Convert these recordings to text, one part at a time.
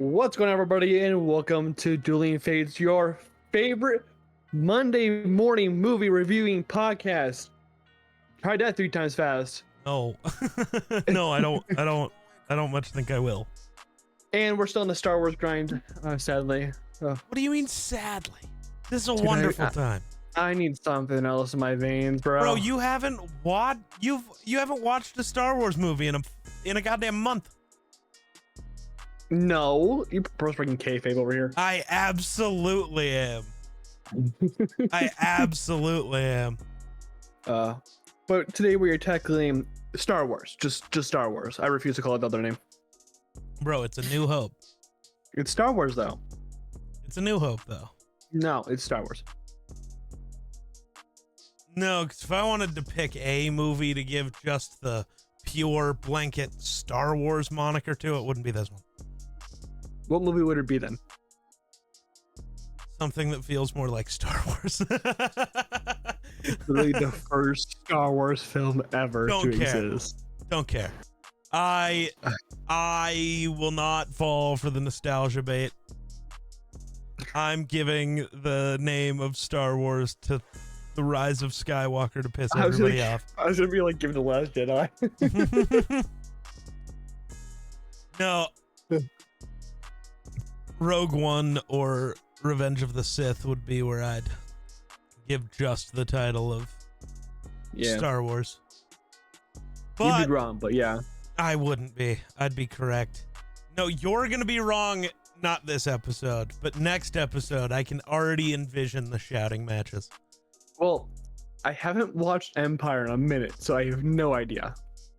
What's going on, everybody, and welcome to Dueling Fates, your favorite Monday morning movie reviewing podcast. Try that 3 times fast. No, no, I don't much think I will. And we're still in the Star Wars grind, sadly. What do you mean, sadly? This is a Dude, wonderful time. I need something else in my veins, bro. Bro, you haven't watched a Star Wars movie in a goddamn month. No, you bro's breaking kayfabe over here. I absolutely am. I absolutely am. But today we are tackling Star Wars, just Star Wars. I refuse to call it the other name. Bro, it's A New Hope. It's Star Wars, though. It's A New Hope, though. No, it's Star Wars. No, because if I wanted to pick a movie to give just the pure blanket Star Wars moniker to, it wouldn't be this one. What movie would it be then? Something that feels more like Star Wars. It's literally the first Star Wars film ever to exist. Don't care. I will not fall for the nostalgia bait. I'm giving the name of Star Wars to The Rise of Skywalker to piss everybody off. I was gonna be like, give The Last Jedi. No. Rogue One or Revenge of the Sith would be where I'd give just the title of Star Wars. But you'd be wrong, but yeah. I wouldn't be. I'd be correct. No, you're going to be wrong, not this episode, but next episode. I can already envision the shouting matches. Well, I haven't watched Empire in a minute, so I have no idea.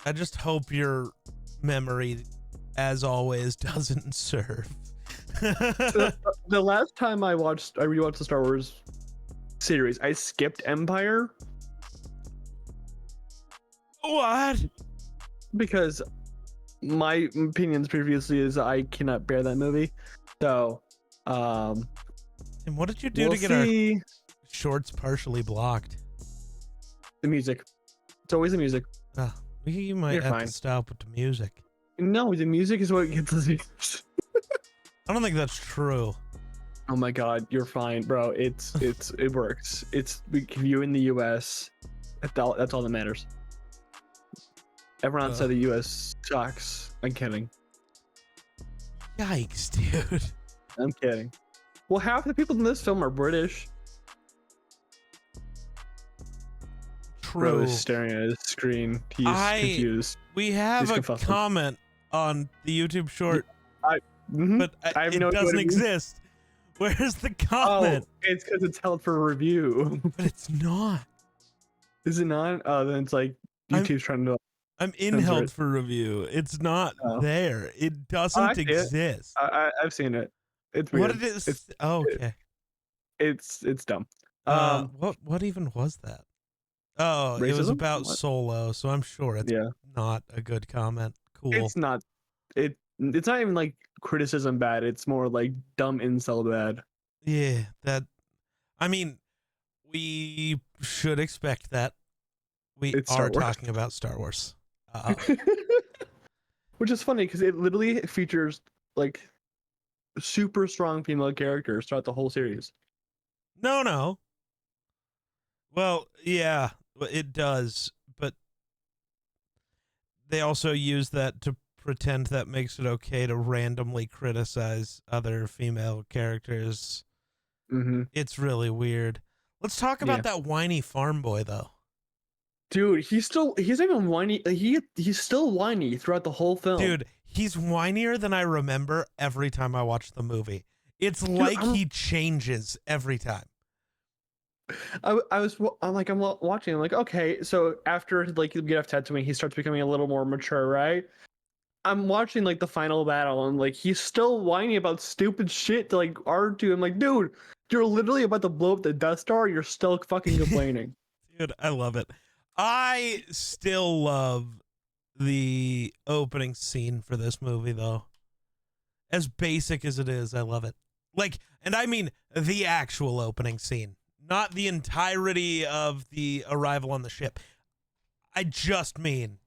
I just hope your memory, as always, doesn't serve. The last time I rewatched the Star Wars series, I skipped Empire. What? Because my opinions previously is I cannot bear that movie. So, and what did you do to get our shorts partially blocked? The music. It's always the music. You might have to stop with the music. No, the music is what gets the views. I don't think that's true. Oh my god, you're fine, bro. It works. It's you in the US. That's all that matters. Everyone outside the US sucks. I'm kidding. Yikes, dude. I'm kidding. Well, half the people in this film are British. True. Bro is staring at his screen. He's confused. We have a comment on the YouTube short. But it doesn't exist. Where's the comment? Oh, it's because it's held for review. But it's not. Is it not? Oh, then it's like YouTube's trying to. I'm in held for review. It's not there. It doesn't exist. I've seen it. It's weird. What it is? Okay. It's dumb. What even was that? Oh, racism? It was about Solo, so I'm sure it's not a good comment. Cool. It's not. It's not even like criticism bad. It's more like dumb incel bad. Yeah, I mean, we should expect that. We are talking about Star Wars. Which is funny because it literally features like super strong female characters throughout the whole series. No. Well, yeah, it does, but they also use that to pretend that makes it okay to randomly criticize other female characters. Mm-hmm. It's really weird. Let's talk about that whiny farm boy, though. Dude, he's even whiny. He's still whiny throughout the whole film. Dude, he's whinier than I remember every time I watch the movie. It's like he changes every time. I'm watching. I'm like, okay, so after like you get off Tatooine, he starts becoming a little more mature, right? I'm watching like the final battle, and like he's still whining about stupid shit to like R2. I'm like, dude, you're literally about to blow up the Death Star. You're still fucking complaining. Dude, I love it. I still love the opening scene for this movie, though. As basic as it is, I love it. Like, and I mean the actual opening scene, not the entirety of the arrival on the ship. I just mean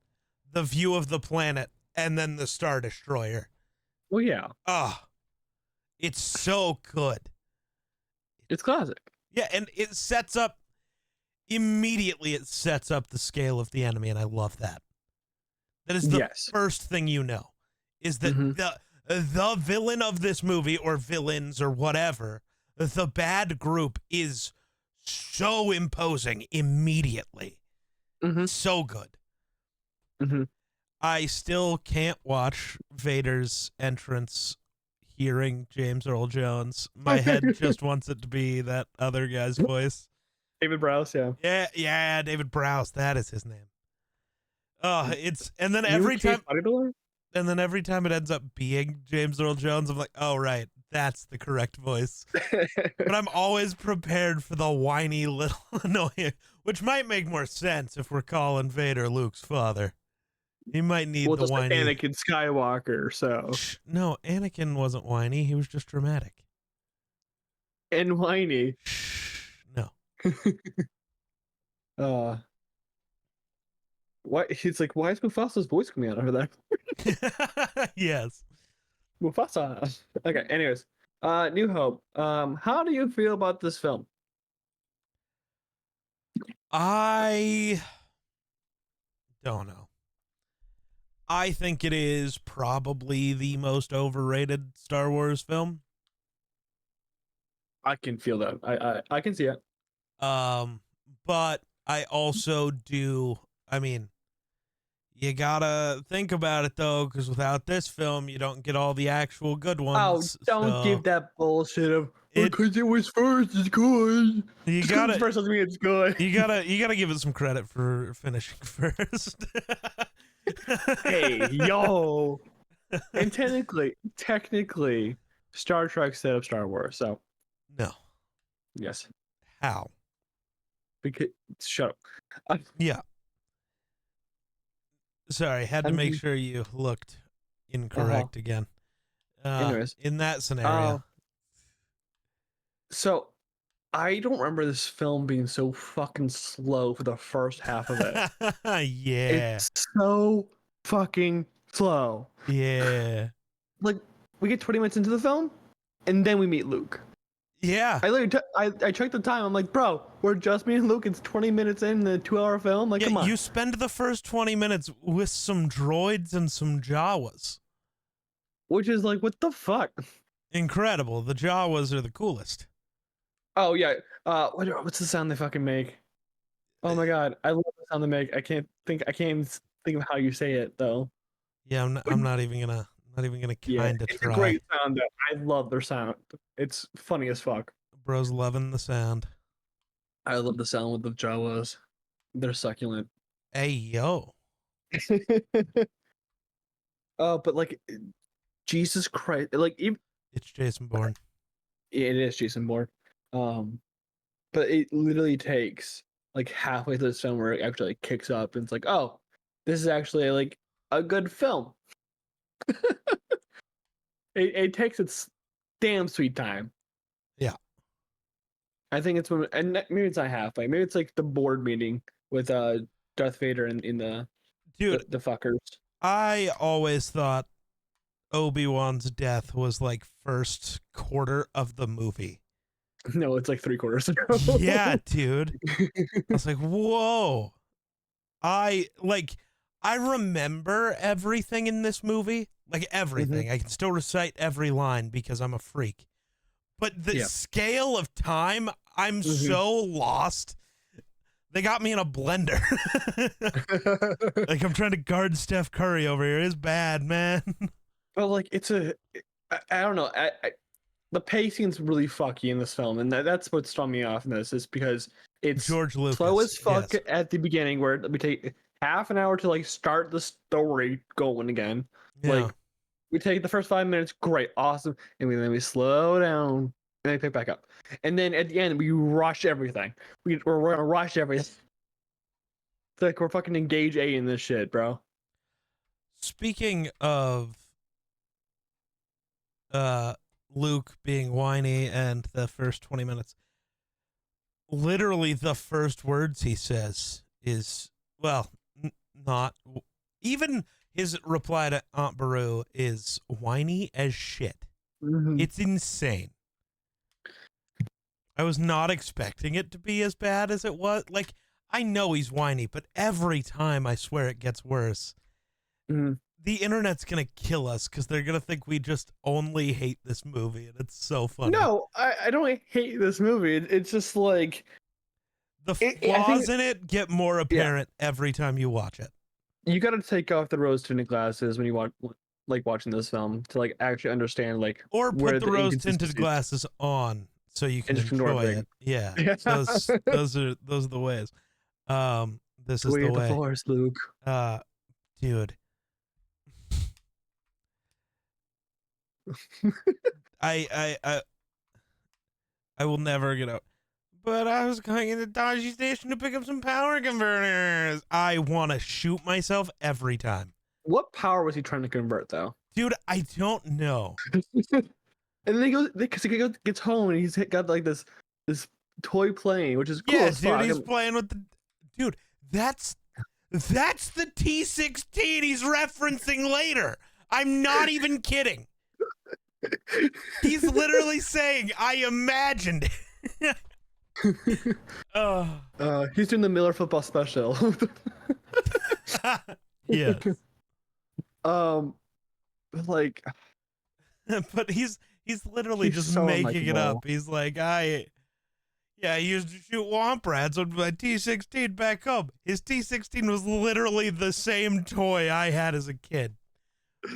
the view of the planet and then the Star Destroyer. Well, yeah. Oh, It's so good. It's classic. Yeah, and it sets up immediately. It sets up the scale of the enemy, and I love that. That is the Yes. first thing you know, is that Mm-hmm. the villain of this movie, or villains or whatever, the bad group is so imposing immediately. Mm-hmm. So good. Mm-hmm. I still can't watch Vader's entrance hearing James Earl Jones. My head just wants it to be that other guy's voice. David Prowse, yeah. Yeah, David Prowse, that is his name. Oh, it's and then every UK time bodybuilder? every time it ends up being James Earl Jones, I'm like, oh right, that's the correct voice. But I'm always prepared for the whiny little annoying, which might make more sense if we're calling Vader Luke's father. He might need Well, the just like whiny. Anakin Skywalker, so. No, Anakin wasn't whiny. He was just dramatic. And whiny. No. uh why he's like, why is Mufasa's voice coming out of that? Yes. Mufasa. Okay, anyways. New Hope. How do you feel about this film? I don't know. I think it is probably the most overrated Star Wars film. I can feel that. I can see it. But I also do. I mean, you gotta think about it though, because without this film, you don't get all the actual good Oh, ones. don't So give that bullshit of it because it was first, it's good. you Just because it's gotta first doesn't mean it's good. you gotta give it some credit for finishing first. Hey, yo. And technically, Star Trek set up Star Wars. So No. yes, How? because shut up. Uh, Yeah. Sorry, had to make I'm, sure you looked uh-huh. incorrect again. Anyways, In that uh, scenario. so I don't remember this film being so fucking slow for the first half of it. Yeah. It's so fucking slow. Yeah. Like we get 20 minutes into the film, and then we meet Luke. Yeah. I literally I checked the time. I'm like, bro, we're just meeting Luke. It's 20 minutes in the 2-hour film. Like, Yeah, come on. you spend the first 20 minutes with some droids and some Jawas. Which is like, what the fuck? Incredible. The Jawas are the coolest. Oh yeah. What's the sound they fucking make? Oh my god, I love the sound they make. I can't even think of how you say it though. Yeah, But I'm not even gonna yeah, kind of it's a try. great sound. I love their sound. It's funny as fuck. Bro's loving the sound. I love the sound with the Jawas. They're succulent. Hey, yo. But like, Jesus Christ, like even It's Jason Bourne. it is Jason Bourne. Um, but it literally takes like halfway through the film where it actually like, kicks up and it's like, oh, this is actually like a good film. It takes its damn sweet time. Yeah. I think it's when, and maybe it's not halfway. Maybe it's like the board meeting with Darth Vader in Dude, the fuckers. I always thought Obi-Wan's death was like first quarter of the movie. No, it's like 3/4. Yeah, dude. I was like, whoa. I remember everything in this movie. Like everything. I can still recite every line because I'm a freak. But the Yeah. scale of time, I'm so lost. They got me in a blender. Like I'm trying to guard Steph Curry over here. It's bad, man. But like it's I don't know. The pacing's really fucky in this film, and that's what's throwing me off in this is because it's George Lucas. slow as fuck Yes. at the beginning where we take half an hour to like start the story going again. Yeah. Like we take the first 5 minutes, great, awesome, and then we slow down and then pick back up. And then at the end we rush everything. We're gonna rush everything. It's like we're fucking engage A in this shit, bro. Speaking of Luke being whiny and the first 20 minutes, literally the first words he says is, well, not even his reply to Aunt Beru is whiny as shit. It's insane. I was not expecting it to be as bad as it was. Like, I know he's whiny, but every time I swear it gets worse. The internet's gonna kill us because they're gonna think we just only hate this movie, and it's so funny. No, I don't hate this movie. It's just like the flaws in it get more apparent every time you watch it. You got to take off the rose-tinted glasses when you watch, like, watching this film to like actually understand, like, or where put the rose-tinted inconsistencies- glasses on so you can And just ignore enjoy everything. it. Yeah, those are the ways. This is the way. Force, Luke. Dude. I will never get out. But I was going into Dodgy Station to pick up some power converters. I want to shoot myself every time. What power was he trying to convert, though? Dude, I don't know. And then he goes, because he gets home and he's got like this toy plane, which is cool. Yeah, as dude, fuck. he's playing with the dude. That's the T-16 he's referencing later. I'm not even kidding. He's literally saying, "I imagined it." He's doing the Miller football special. Yes. Like, but he's literally just so making it unlikable. up. He's like, I used to shoot womp rats on my T-16 back home. His T-16 was literally the same toy I had as a kid.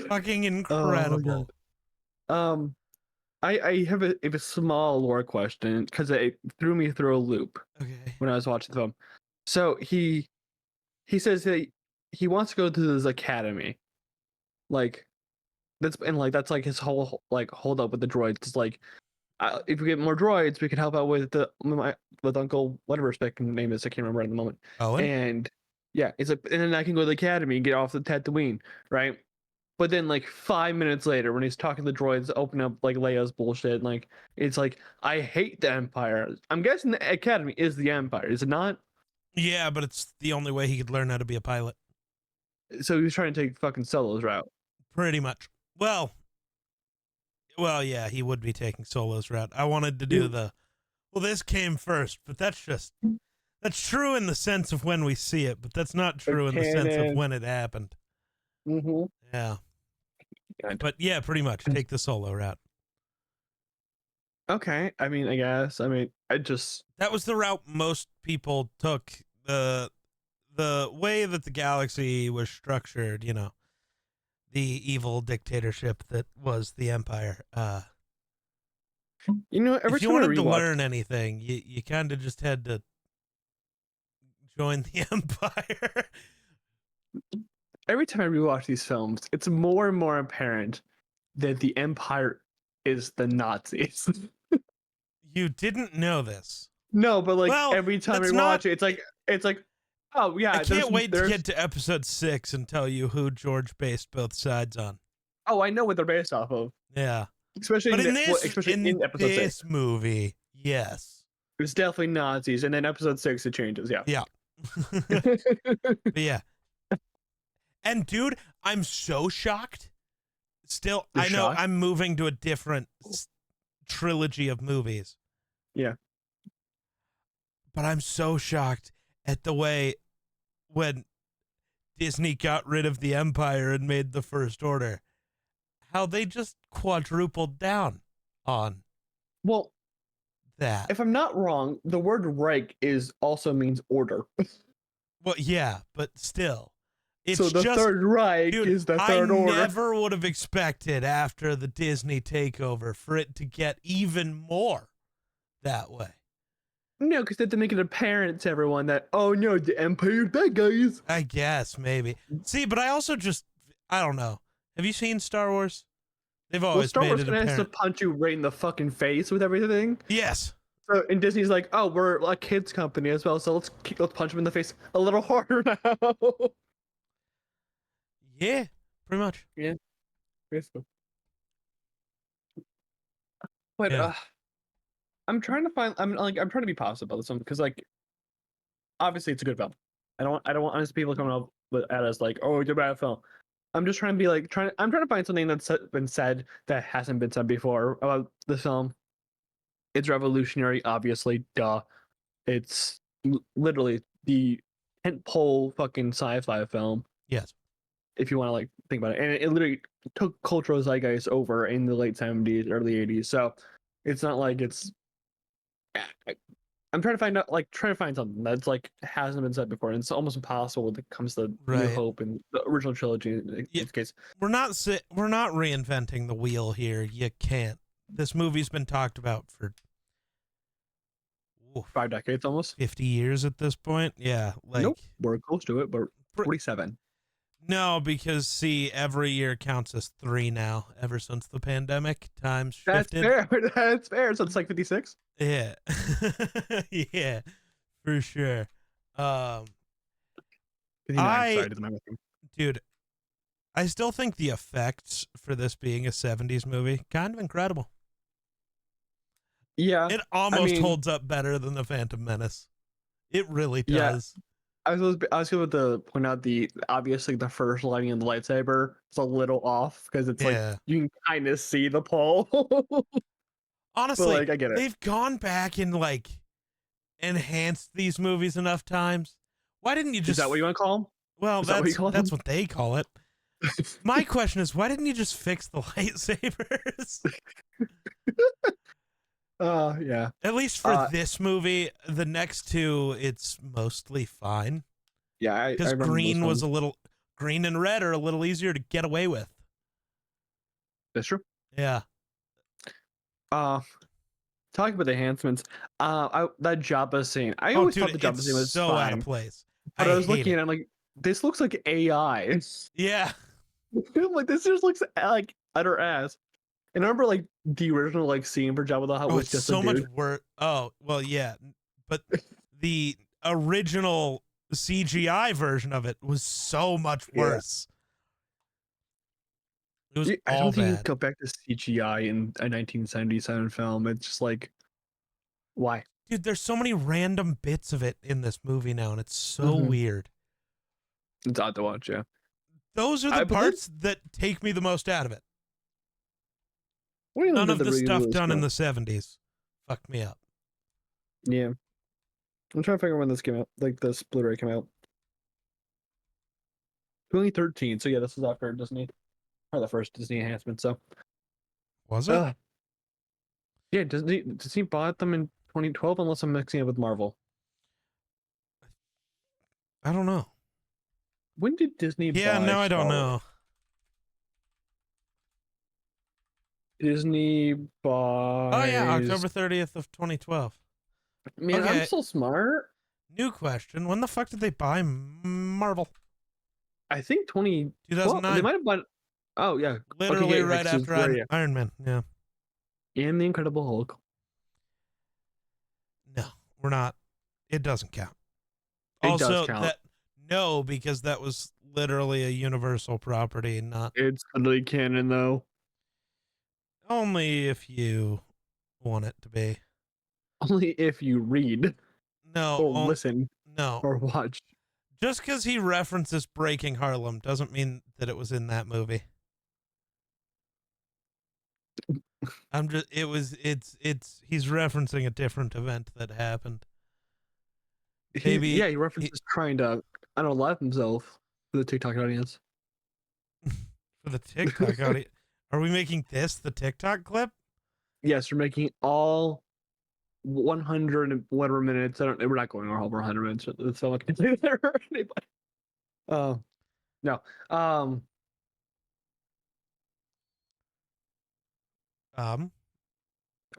Fucking incredible. I have a small lore question because it threw me through a loop Okay. when I was watching the film. So he says that he wants to go to this academy, like that's like his whole like hold up with the droids. It's like, if we get more droids, we can help out with with Uncle whatever his name is. I can't remember at the moment. Owen? And yeah, it's like, and then I can go to the academy and get off the Tatooine, right? But then, like 5 minutes later, when he's talking to the droids, open up like Leia's bullshit, and, like, it's like, I hate the Empire. I'm guessing the Academy is the Empire, is it not? Yeah, but it's the only way he could learn how to be a pilot. So he was trying to take fucking Solo's route. Pretty much. Well, yeah, he would be taking Solo's route. I wanted to do this came first, but that's true in the sense of when we see it, but that's not true in the sense of when it happened. Mm-hmm. Yeah. But yeah, pretty much take the Solo route. Okay, I mean, I guess. I mean, that was the route most people took. The way that the galaxy was structured, you know, the evil dictatorship that was the Empire. You know, every if you time wanted to learn anything, you kind of just had to join the Empire. Every time I rewatch these films, it's more and more apparent that the Empire is the Nazis. You didn't know this. No, but like every time we watch it, it's like, oh yeah. I can't wait to get to episode 6 and tell you who George based both sides on. Oh, I know what they're based off of. Yeah. Especially but in episode this 6 movie, yes. It's definitely Nazis, and then episode 6 it changes, yeah. Yeah. But yeah. And dude, I'm so shocked. Still, I know I'm moving to a different trilogy of movies. Yeah. But I'm so shocked at the way when Disney got rid of the Empire and made the First Order, how they just quadrupled down on that. If I'm not wrong, the word Reich also means order. Well, yeah, but still. It's so the Third Reich is the Third Order. I never would have expected after the Disney takeover for it to get even more that way. No, because they have to make it apparent to everyone that, oh no, the Empire's bad guys. I guess, maybe. See, but I also I don't know. Have you seen Star Wars? They've always Star made Wars it apparent. has to punch you right in the fucking face with everything. Yes. So, and Disney's like, oh, we're a kids company as well, so let's punch them in the face a little harder now. Yeah, pretty much. Yeah. Basically. But yeah. I'm trying to be positive about this one because, like, obviously it's a good film. I don't want honest people coming up at us like, oh, it's a bad film. I'm just trying to be like I'm trying to find something that's been said that hasn't been said before about the film. It's revolutionary, obviously. Duh. It's literally the tentpole fucking sci-fi film. Yes. If you want to like think about it, and it literally took cultural zeitgeist over in the late 70s, early 80s. So it's not like it's. I'm trying to find out, like, trying to find something that's like hasn't been said before, and it's almost impossible when it comes to New Right. Hope and the original trilogy. In Yeah. this case, We're not reinventing the wheel here. You can't. This movie's been talked about for 5 decades almost. 50 years at this point. Yeah, like Nope, we're close to it, but 47. No, because see, every year counts as 3 now. Ever since the pandemic, times That's shifted. fair. That's fair. So it's like 56. Yeah, yeah, for sure. Um, 59. Sorry, did my math. Dude, I still think the effects for this being a 70s movie kind of incredible. Yeah, It almost holds up better than the Phantom Menace. It really does. Yeah. I was going to point out obviously the first lighting of the lightsaber is a little off because it's like you can kind of see the pole. Honestly, but, like, I get it. They've gone back and like enhanced these movies enough times. Why didn't you just? Is that what you want to call them? Well, that's what they call it. My question is, why didn't you just fix the lightsabers? Yeah. At least for this movie, the next two, it's mostly fine. Yeah, because green was green and red are a little easier to get away with. That's true. Yeah. Talking about the enhancements, that Jabba scene. I always thought the Jabba scene was so fine, out of place. But I was looking at it, I'm like, this looks like AI. Yeah. Like, this just looks like utter ass. And I remember like the original like scene for Jabba the Hutt was just so much worse. Oh, well, yeah. But the original CGI version of it was so much worse. It was I don't think you bad. go back to CGI in a 1977 film. It's just like, why? Dude, there's so many random bits of it in this movie now, and it's so weird. It's odd to watch, yeah. Those are the parts that take me the most out of it. None of the stuff done in the 70s fucked me up. Yeah. I'm trying to figure out when this came out. Like, this Blu-ray came out. 2013. So yeah, this is after Disney. Or the first Disney enhancement, so. Was it? Yeah, Disney bought them in 2012, unless I'm mixing it with Marvel. I don't know. When did Disney buy I don't know. Disney buys... Oh, yeah, October 30th of 2012. Man, I'm so smart. New question. When the fuck did they buy Marvel? I think 2009. They might have bought... Oh, yeah. Literally right after Iron Man, yeah. And the Incredible Hulk. No, we're not. It doesn't count. It does count. No, because that was literally a Universal property, not... It's literally canon, though. Only if you want it to be. Only if you read. No. Or listen. No. Or watch. Just because he references Breaking Harlem doesn't mean that it was in that movie. He's referencing a different event that happened. Maybe he references trying to, I don't know, laugh himself for the TikTok audience. For the TikTok audience? Are we making this the TikTok clip? Yes, we're making all 100 and whatever minutes. We're not going over 100 minutes. That's all I can say there. No. I'm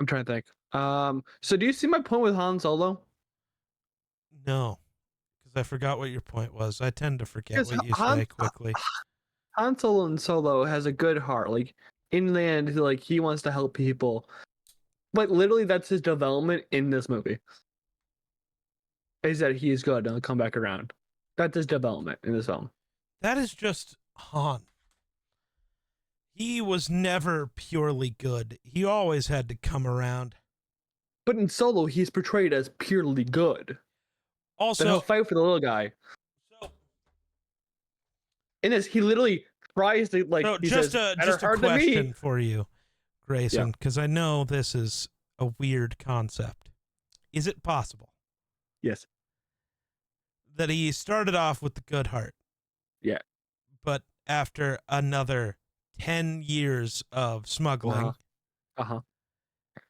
trying to think. So do you see my point with Han Solo? No, because I forgot what your point was. I tend to forget what you say quickly. Han Solo has a good heart. Like, in the end, like, he wants to help people. But literally, that's his development in this movie. Is that he's good and he'll come back around. That's his development in this film. That is just Han. He was never purely good. He always had to come around. But in Solo, he's portrayed as purely good. Also, then he'll fight for the little guy. In this, he literally surprised that, like, So he just says, a better just a hard than me. question for you, Yeah. Grayson, because I know this is a weird concept. Is it possible Yes. that he started off with the good heart, Yeah. but after another 10 years of smuggling, Uh-huh. Uh-huh.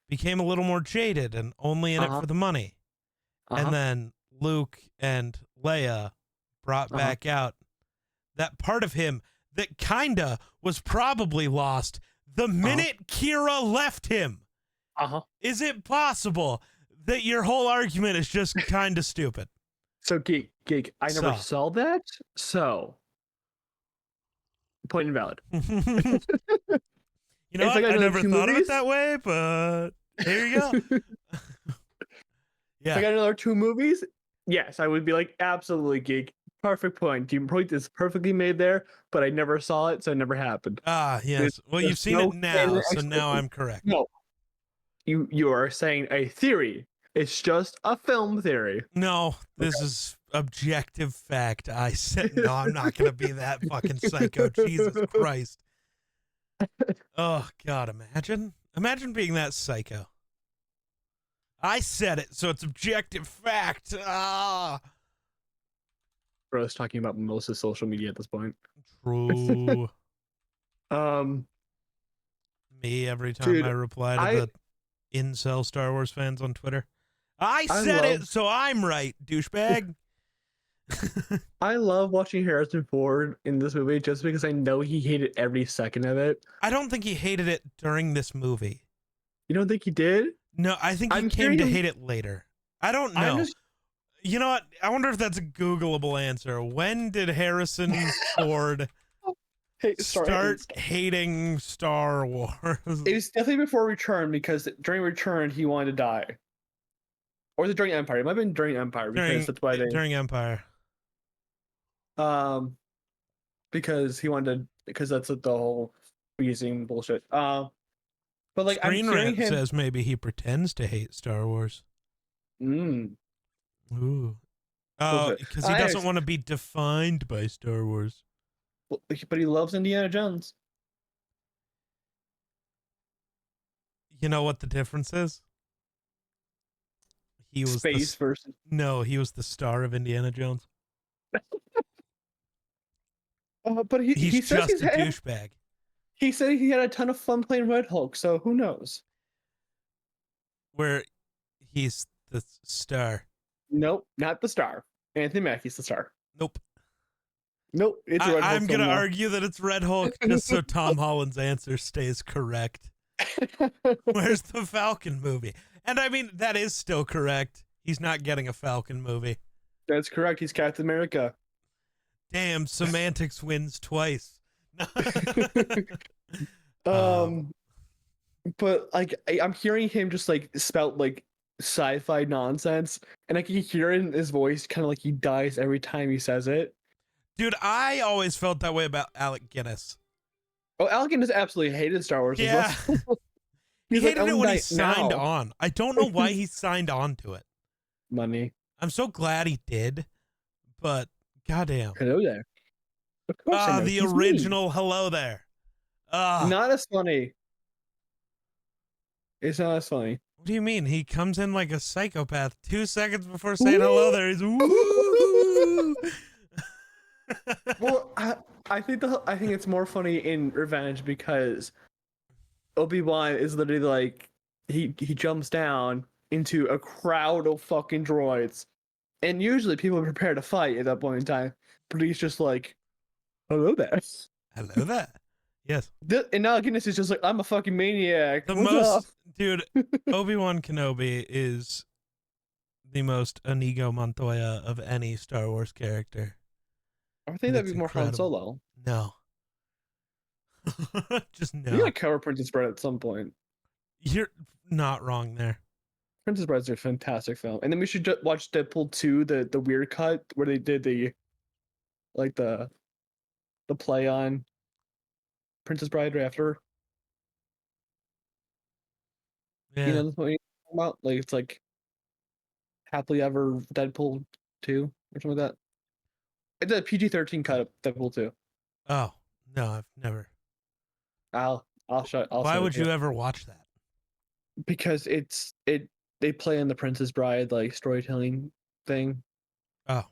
became a little more jaded and only in it Uh-huh. for the money? And Uh-huh. then Luke and Leia brought Uh-huh. back out that part of him that kinda was probably lost the Uh-huh. minute Kira left him. Uh-huh. Is it possible that your whole argument is just kinda stupid? So Geek, I never So. saw that. So point invalid. You know If I what? got I another never two thought of it movies, that way, but here you go. if I Yeah. got another two movies, yes, I would be like, absolutely, Geek. Perfect point. Your point is perfectly made there, but I never saw it, so it never happened. Ah, There's, yes. Well, you've there's seen it no now, canon so now explanation. I'm correct. No, you are saying a theory. It's just a film theory. No, this Okay. is objective fact. I said, no, I'm not going to be that fucking psycho. Jesus Christ. Oh, God, imagine. Imagine being that psycho. I said it, so it's objective fact. Ah. Bro, I was talking about Melissa's social media at this point. True. Um, Me every time I dude, reply to I the incel Star Wars fans on Twitter. I I said love it, so I'm right, douchebag. I love watching Harrison Ford in this movie just because I know he hated every second of it. I don't think he hated it during this movie. You don't think he did? No, I think he I'm came to hearing hate it later. I don't I'm know. just You know what? I wonder if that's a Googleable answer. When did Harrison Ford start hating Star Wars? It was definitely before Return because during Return he wanted to die. Or was it during Empire? It might have been during Empire because that's why they during Empire. because he wanted to because that's the whole using bullshit. But like I'm Screen hearing Rant him says maybe he pretends to hate Star Wars. mm, Ooh. Oh, bullshit. because he doesn't want to be defined by Star Wars. But he loves Indiana Jones. You know what the difference is? He was Space versus he was the star of Indiana Jones. but He's he says just a douchebag. he said he had a ton of fun playing Red Hulk, so who knows? Where he's the star. Nope, not the star. Anthony Mackie's the star. Nope. Nope, it's a Red Hulk. I'm going to argue that it's Red Hulk just so Tom Holland's answer stays correct. Where's the Falcon movie? And I mean, that is still correct. He's not getting a Falcon movie. That's correct. He's Captain America. Damn, semantics wins twice. But like I'm hearing him just like spout like sci-fi nonsense, and I can hear it in his voice, kind of like he dies every time he says it. Dude, I always felt that way about Alec Guinness. Oh, Alec Guinness absolutely hated Star Wars. Yeah. He He's hated like, it when he signed now. on. I don't know why he signed on to it. Money. I'm so glad he did, but goddamn. Hello there. Of course I know. The He's original mean. hello there. Not as funny. It's not as funny. What do you mean? He comes in like a psychopath 2 seconds before saying hello there. He's woo. Well, I think it's more funny in Revenge because Obi-Wan is literally like he jumps down into a crowd of fucking droids, and usually people prepare to fight at that point in time, but he's just like, "Hello there." Hello there. Yes. And now Guinness is just like, "I'm a fucking maniac." The What's most, up? dude. Obi-Wan Kenobi is the most Inigo Montoya of any Star Wars character. I think that'd be more Han Solo. No. Just no. We gotta cover Princess Bride at some point. You're not wrong there. Princess Bride is a fantastic film, and then we should watch Deadpool 2, the weird cut where they did the play on Princess Bride right after. Yeah. You know what I'm talking about? Like it's like Happily Ever Deadpool 2 or something like that. It's a PG-13 cut of Deadpool 2. Oh, No, I've never. I'll show. I'll Why send it would to you ever watch that? because they play in the Princess Bride like storytelling thing. Oh,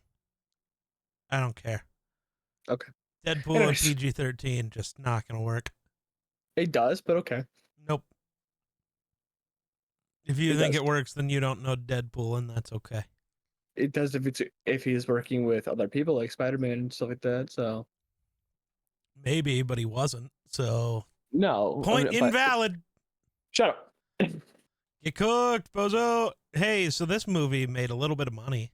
I don't care. Okay. Deadpool and Anyways, PG-13 just not gonna work. it does, but okay. Nope. If you It think does. it works, then you don't know Deadpool, and that's okay. It does if he's working with other people like Spider-Man and stuff like that. So Maybe, but he wasn't. So no, I point mean, but invalid. shut up. Get cooked, bozo. Hey, so this movie made a little bit of money.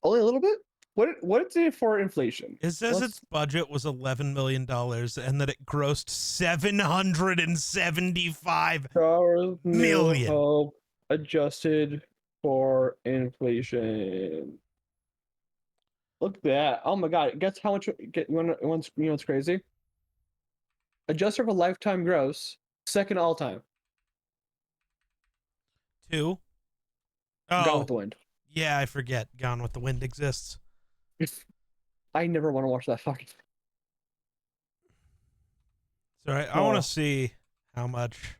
Only a little bit. What is it for inflation? It says its budget was $11 million and that it grossed $775 Stars New million. Hope adjusted for inflation. Look at that! Oh my god! Guess how much? You know what's crazy? Adjusted for lifetime gross, second all time. 2. Gone with Oh, the Wind. yeah, I forget. Gone with the Wind exists. I never want to watch that fucking. Sorry, I want to see how much.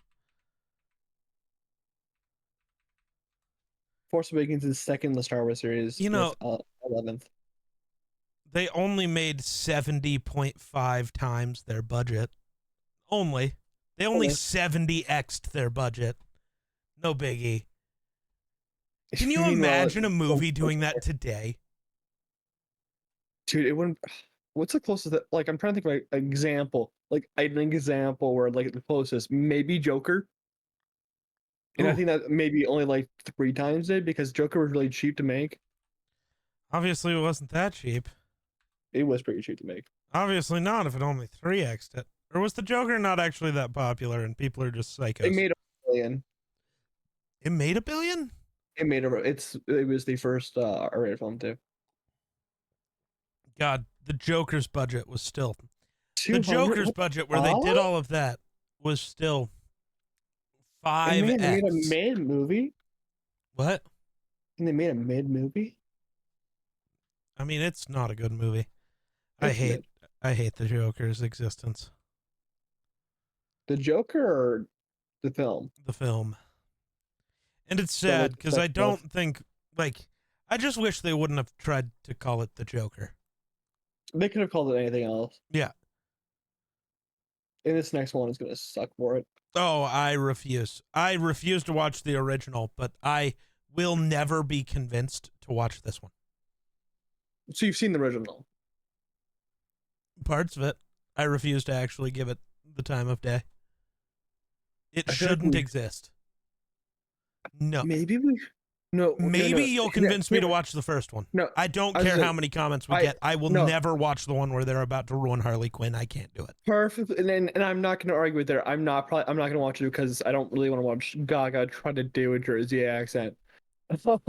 Force Awakens is second in the Star Wars series. You know, with 11th. they only made 70.5 times their budget. Only. They only 70x'd their budget. No biggie. Can you imagine a movie doing that today? Dude, it wouldn't. What's the closest that? Like, I'm trying to think of like, an example. Like, an example where like the closest, maybe Joker. And I Ooh. think that maybe only like 3 times did because Joker was really cheap to make. Obviously, it wasn't that cheap. It was pretty cheap to make. Obviously not if it only 3x'd it. Or was the Joker not actually that popular and people are just psychos? It made $1 billion. It made $1 billion? It was the first R-rated film too. God, the Joker's budget was still. The 200 Joker's budget where they did all of that was still 5x. They made a mid movie. What? And they made a mid movie. I mean, it's not a good movie. I hate the Joker's existence. The Joker or the film? The film. And it's sad because I don't think, like, I just wish they wouldn't have tried to call it the Joker. They could have called it anything else. Yeah. And this next one is gonna suck for it. Oh, I refuse. I refuse to watch the original, but I will never be convinced to watch this one. So you've seen the original? Parts of it. I refuse to actually give it the time of day. It shouldn't exist. No. Maybe we. No. Maybe you'll convince me to watch the first one. No. I don't care how many comments we get. I will never watch the one where they're about to ruin Harley Quinn. I can't do it. Perfect. And I'm not going to argue with there. I'm not going to watch it because I don't really want to watch Gaga try to do a Jersey accent. But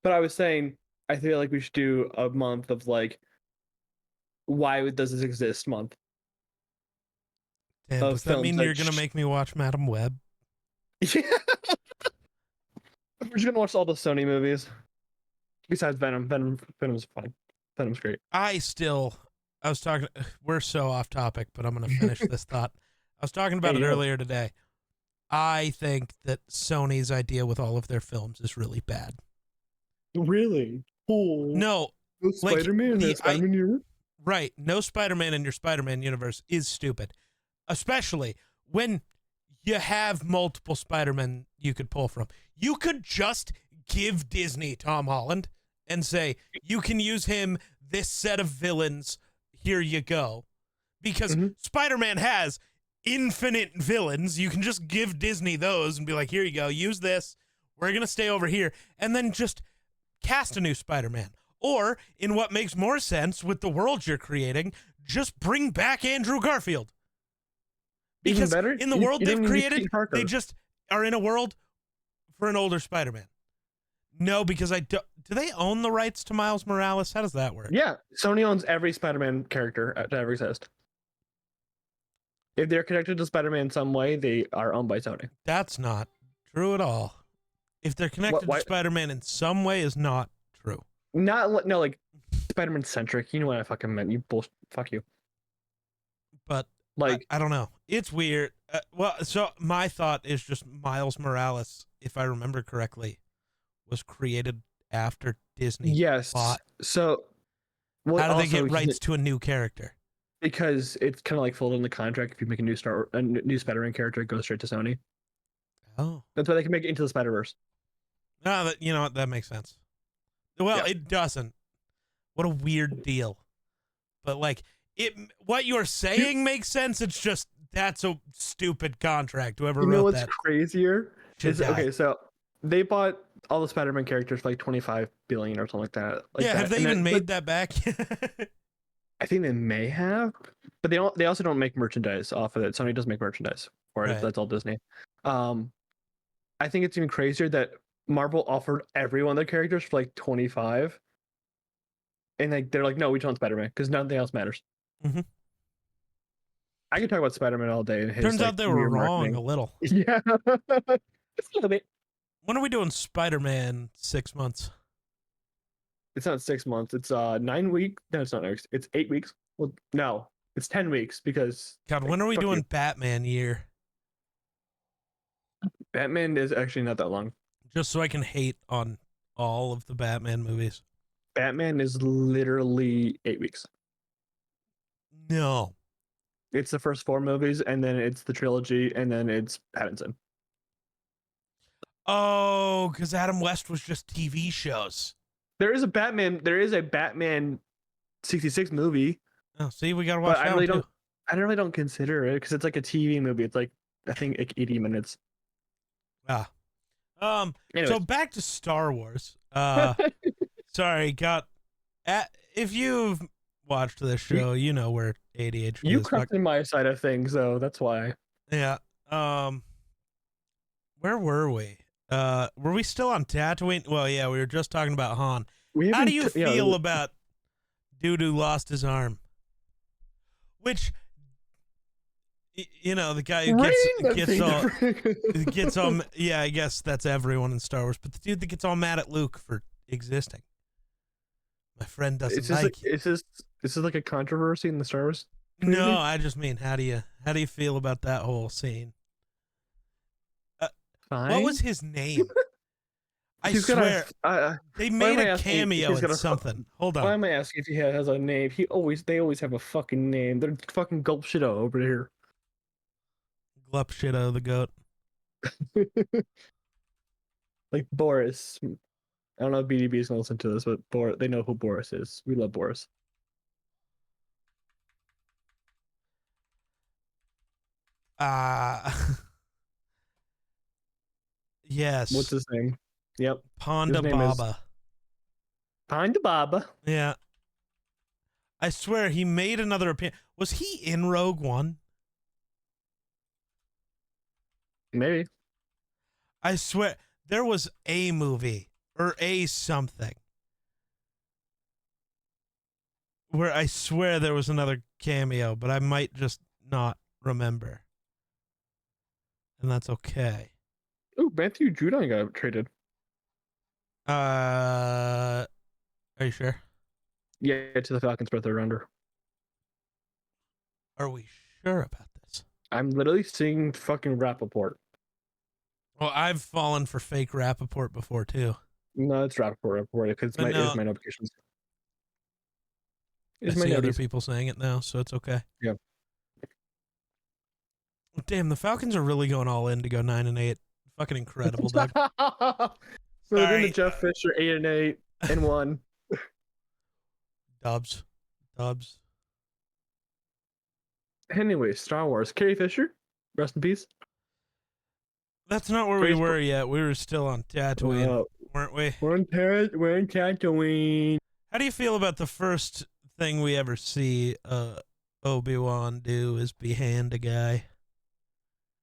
I was saying, I feel like we should do a month of like, why does this exist month? Damn, does that mean you're going to make me watch Madam Web? Yeah. We're just going to watch all the Sony movies. Besides Venom. Venom's fine. Venom's great. I was talking, we're so off topic, but I'm going to finish this thought. I was talking about it earlier today. I think that Sony's idea with all of their films is really bad. Really? Oh. No. Spider-Man in the Spider-Man universe? Right. No Spider-Man in your Spider-Man universe is stupid. Especially when you have multiple Spider-Men you could pull from. You could just give Disney Tom Holland and say, you can use him, this set of villains, here you go. Because Spider-Man has infinite villains. You can just give Disney those and be like, here you go, use this. We're going to stay over here. And then just cast a new Spider-Man. Or, in what makes more sense with the world you're creating, just bring back Andrew Garfield. Because in the world they've created, they just are in a world for an older Spider-Man. No, because do they own the rights to Miles Morales? How does that work? Yeah, Sony owns every Spider-Man character to ever exist. If they're connected to Spider-Man in some way, they are owned by Sony. That's not true at all. If they're connected to Spider-Man in some way is not true. Like Spider-Man centric. You know what I fucking meant. Fuck you. Like, I don't know. It's weird. Well, so my thought is just Miles Morales, if I remember correctly, was created after Disney yes. bought. So, well, How do they also get rights to a new character? because it's kind of like folded in the contract. If you make a new Spider-Man character, it goes straight to Sony. Oh, That's why they can make it into the Spider-Verse. no, you know what? That makes sense. Well, Yeah. it doesn't. What a weird deal. But like what you're saying makes sense. It's just that's a stupid contract. Whoever You know wrote what's that crazier? should die. Okay, so they bought all the Spider-Man characters for like 25 billion or something like Yeah, have that. they And even then, but made that back? I think they may have, but they also don't make merchandise off of it. Sony does make merchandise for it. Right. That's all Disney. Um, I think it's even crazier that Marvel offered every one of their characters for like 25, and like they're like, no, we just want Spider-Man because nothing else matters. Mm-hmm. I can talk about Spider-Man all day and his Turns like out they were weird wrong marketing. a little. Yeah, just a little bit. When are we doing Spider-Man 6 months? It's not 6 months. It's 9 weeks. No, it's not 9 weeks. It's 8 weeks. Well, no, it's 10 weeks because God, when are we fuck doing you. Batman year? Batman is actually not that long. Just so I can hate on all of the Batman movies. Batman is literally 8 weeks. No. It's the first four movies, and then it's the trilogy, and then it's Pattinson. Oh, because Adam West was just TV shows. There is a Batman. There is a Batman 66 movie, Oh, see, we gotta watch but that one too. I really don't consider it because it's like a TV movie. It's like I think like 80 minutes. Ah. Anyways, So back to Star Wars. Sorry, if you've watched this show, you know where ADHD you is. Fuck. crept in my side of things, though. That's why. Yeah. Where were we? Were we still on Tatooine? Well, yeah, we were just talking about Han. We How do you haven't. feel about dude who lost his arm? Which, you know, the guy who gets all. Yeah, I guess that's everyone in Star Wars, but the dude that gets all mad at Luke for existing. My friend doesn't like you. Is this like a controversy in the Star Wars No, community? I just mean how do you feel about that whole scene? Fine. What was his name? I He's swear gonna, they why am made I a asking if cameo he's in gonna- something. Hold Why on. am I asking if he has a name? They always have a fucking name. They're fucking gulp shit over here. Glup shit out of the goat. Like Boris. I don't know if BDB is gonna listen to this, but they know who Boris is. We love Boris. Yes. What's his name? Yep. Ponda His name is Baba. Pine Baba. Yeah. I swear he made another appearance. Was he in Rogue One? Maybe. I swear there was a movie or a something where I swear there was another cameo, but I might just not remember. And that's okay. Ooh, Matthew Judon got traded. Are you sure? Yeah, to the Falcons for a third rounder. Are we sure about this? I'm literally seeing fucking Rappaport. Well, I've fallen for fake Rappaport before too. No, it's Rappaport because it's But no, my notifications. I It's my see other noties. people saying it now, so it's okay. Yeah. Damn, the Falcons are really going all in to go 9-8. Fucking incredible, Doug. So they're doing the Sorry. Jeff Fisher 8-8-1. Dubs. Anyway, Star Wars. Carrie Fisher, rest in peace. That's not where we Praise were yet. We were still on Tatooine, weren't we? We're in Tatooine. How do you feel about the first thing we ever see Obi-Wan do is behand a guy?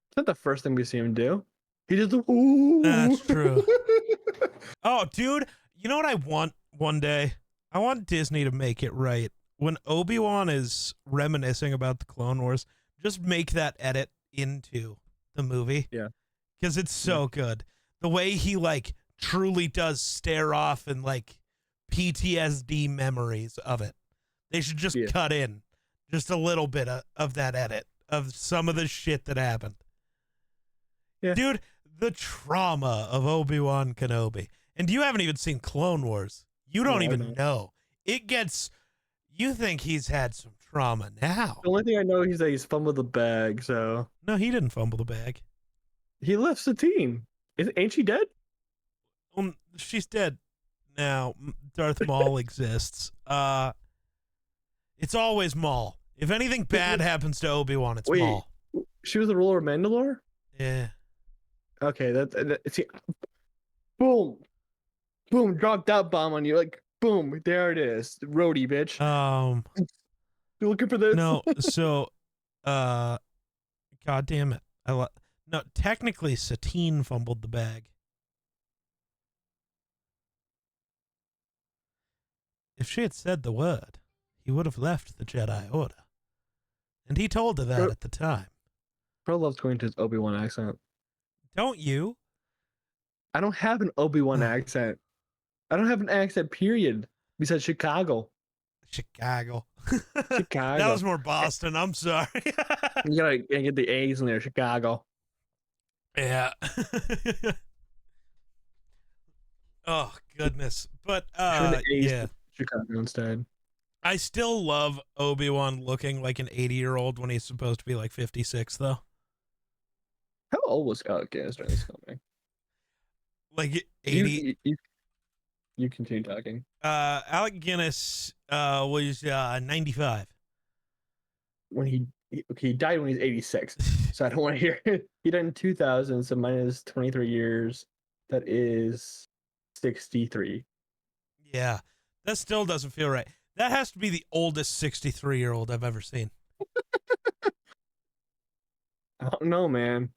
It's not the first thing we see him do. He does the ooh. That's true. Oh, dude, you know what I want one day? I want Disney to make it right. When Obi-Wan is reminiscing about the Clone Wars, just make that edit into the movie. Yeah. Because it's so good. The way he, like, truly does stare off and, like, PTSD memories of it. They should just cut in just a little bit of that edit. of some of the shit that happened. Yeah. Dude, the trauma of Obi-Wan Kenobi. And you haven't even seen Clone Wars. You don't No, I even don't. know. It gets, you think he's had some trauma now. The only thing I know is that he's fumbled the bag, so No, he didn't fumble the bag. he left the team. Ain't she dead? She's dead now. Darth Maul exists. It's always Maul. If anything bad happens to Obi-Wan, it's Wait. Maul. She was the ruler of Mandalore? Yeah. Okay, see, boom. Boom, drop that bomb on you. Like, boom, there it is. Roadie, bitch. You looking for this? No, so god damn it. No, technically Satine fumbled the bag. If she had said the word, he would have left the Jedi Order. And he told her that at the time. Bro loves going to his Obi-Wan accent. Don't you? I don't have an Obi-Wan accent. I don't have an accent, period. Besides Chicago. Chicago. Chicago. That was more Boston. I'm sorry. You gotta get the A's in there, Chicago. Yeah. Oh, goodness. But, yeah. Chicago instead. I still love Obi-Wan looking like an 80-year-old when he's supposed to be like 56, though. How old was Alec Guinness during this filming? Like 80. You continue talking. Alec Guinness was 95. When he died when he's 86. So I don't want to hear it. He died in 2000, so minus 23 years. That is 63. Yeah, that still doesn't feel right. That has to be the oldest 63-year-old I've ever seen. I don't know, man.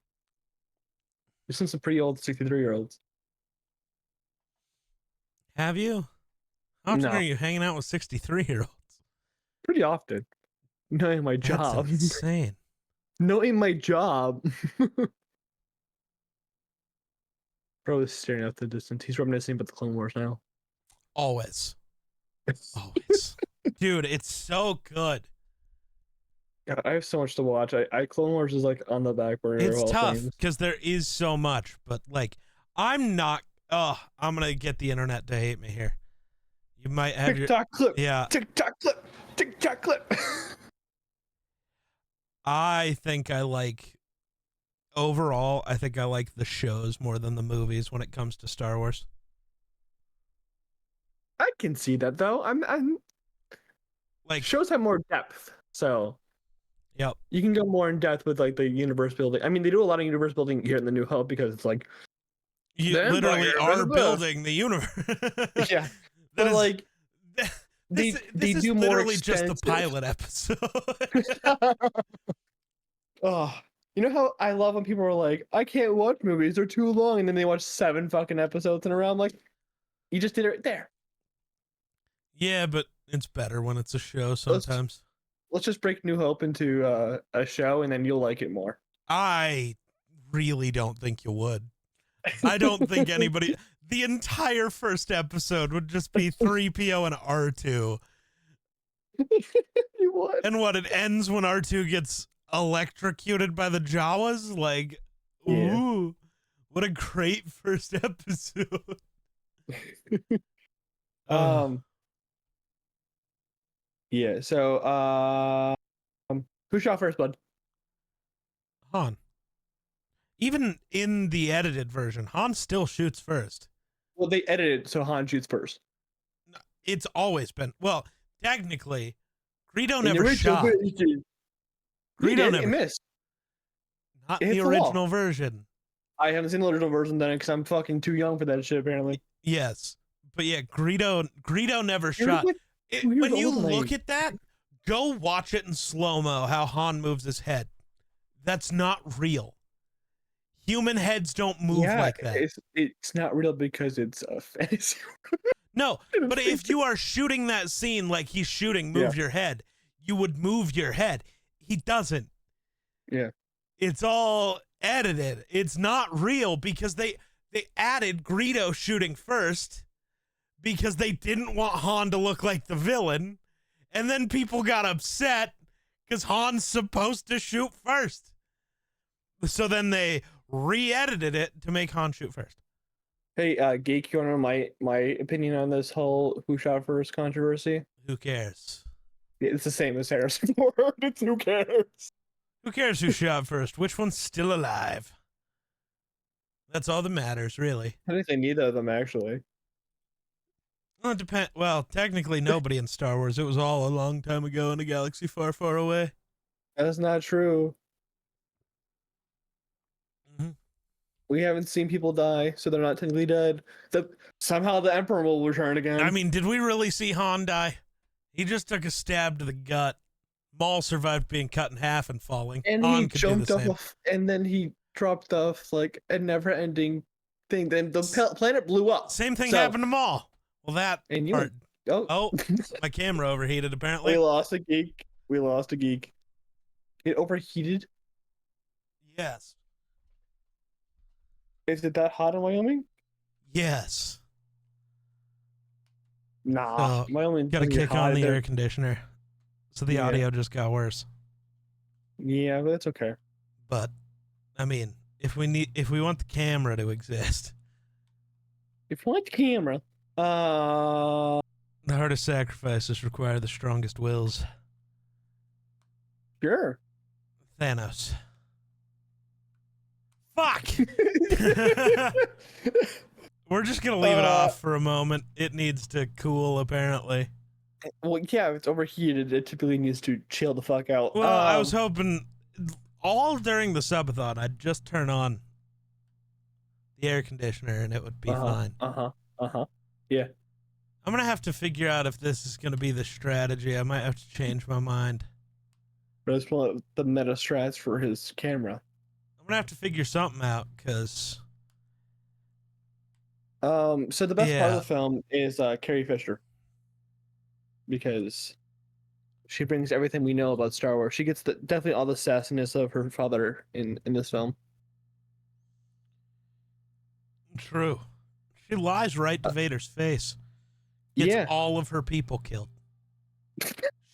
There's some pretty old 63-year-olds. Have you? How often No. are you hanging out with 63-year-olds? Pretty often. Knowing my job. That's insane. Knowing my job. Bro is staring out the distance. He's reminiscing about the Clone Wars now. Always. Always. Dude, it's so good. God, I have so much to watch. Clone Wars is like on the back burner. It's tough because there is so much, but like I'm gonna get the internet to hate me here. You might have TikTok clip. Yeah. TikTok clip. TikTok clip. I think overall, I think I like the shows more than the movies when it comes to Star Wars. I can see that though. I'm like shows have more depth, so yep. You can go more in depth with like the universe building. I mean, they do a lot of universe building here in the New Hope because it's like you literally are building the universe. Yeah, but like this they is do more literally expensive. just the pilot episode. Oh, you know how I love when people are like, I can't watch movies, they're too long, and then they watch 7 fucking episodes in a row. I'm like, you just did it right there. Yeah, but it's better when it's a show sometimes. Let's just break New Hope into a show, and then you'll like it more. I really don't think you would. I don't think anybody. The entire first episode would just be 3PO and R2. You would. And what, it ends when R2 gets electrocuted by the Jawas? Like, yeah. Ooh, what a great first episode. Yeah, so who shot first, bud? Han. Even in the edited version, Han still shoots first. Well, they edited so Han shoots first. It's always been. Well, technically, Greedo never shot. Greedo never missed. Not in the original version. I haven't seen the original version then because I'm fucking too young for that shit, apparently. Yes. But yeah, Greedo never shot. When you look at that, go watch it in slow-mo, how Han moves his head. That's not real. Human heads don't move like that. It's not real because it's a fantasy. No, but if you are shooting that scene like he's shooting Move Your Head, you would move your head. He doesn't. Yeah. It's all edited. It's not real because they added Greedo shooting first because they didn't want Han to look like the villain. And then people got upset because Han's supposed to shoot first. So then they re-edited it to make Han shoot first. Hey, Geek, you want to know my opinion on this whole who shot first controversy? Who cares? It's the same as Harrison Ford. It's who cares? Who cares who shot first? Which one's still alive? That's all that matters, really. I think they neither of them, actually. Well, it depends. Well, technically, nobody in Star Wars. It was all a long time ago in a galaxy far, far away. That's not true. Mm-hmm. We haven't seen people die, so they're not technically dead. Somehow the Emperor will return again. I mean, did we really see Han die? He just took a stab to the gut. Maul survived being cut in half and falling. and Han he could do the jumped same. off, and then he dropped off like a never-ending thing. Then the planet blew up. Same thing happened to Maul. Well, that And you, part. oh, Oh, my camera overheated, apparently. we lost a geek. We lost a geek. It overheated. Yes. Is it that hot in Wyoming? Yes. Nah, So, Wyoming Got to doesn't get kick hot. on the They're- air conditioner. So the Yeah. audio just got worse. Yeah, but it's okay. But, I mean, if we want the camera to exist, If you like the camera, the hardest sacrifices require the strongest wills. sure. Thanos. Fuck! We're just gonna leave it off for a moment. It needs to cool, apparently. Well, yeah, if it's overheated, it typically needs to chill the fuck out. Well, I was hoping all during the subathon I'd just turn on the air conditioner and it would be fine. Yeah. I'm gonna have to figure out if this is gonna be the strategy. I might have to change my mind. Let's pull up the meta strats for his camera. I'm gonna have to figure something out because So the best part of Yeah. the film is Carrie Fisher, because she brings everything we know about Star Wars. She gets definitely all the sassiness of her father in this film. true. She lies right to Vader's face. Gets Yeah. all of her people killed.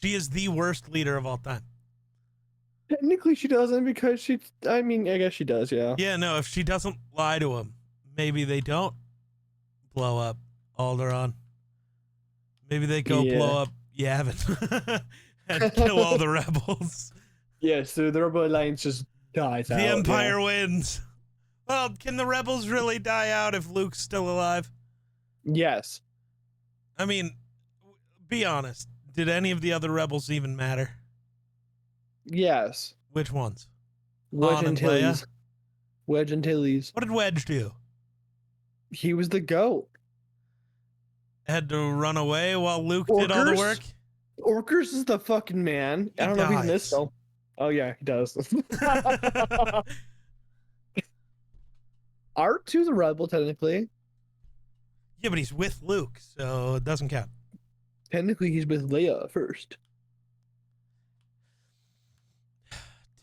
She is the worst leader of all time. Technically, she doesn't, because I mean, I guess she does. Yeah. Yeah, no, if she doesn't lie to him, maybe they don't blow up Alderaan. Maybe they go Yeah. blow up Yavin and kill all the rebels. Yeah. So the Rebel Alliance just dies out. The yeah. Empire wins. Well, can the rebels really die out if Luke's still alive? Yes. I mean, be honest. Did any of the other rebels even matter? Yes. Which ones? Wedge Han and Antilles. Wedge Antilles. What did Wedge do? He was the GOAT. Had to run away while Luke did all the Orkers? work? Orkers is the fucking man. He I don't know if he's in this dies. film. Oh yeah, he does. R2's a rebel technically. Yeah, but he's with Luke, so it doesn't count. Technically, he's with Leia first.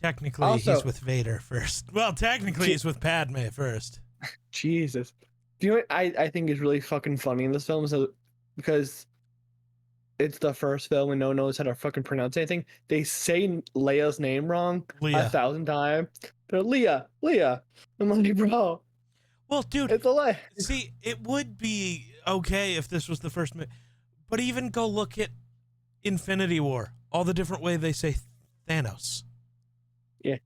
Technically, Also- he's with Vader first. Well, technically, he's with Padme first. Jesus. Do you know what I think is really fucking funny in this film? So, because it's the first film and no one knows how to fucking pronounce anything, they say Leia's name wrong Leia. 1,000 times. They're Leia. I'm like, bro, Well, dude, it's a Leia. see, it would be okay if this was the first movie, but even go look at Infinity War. All the different way they say Thanos. Yeah.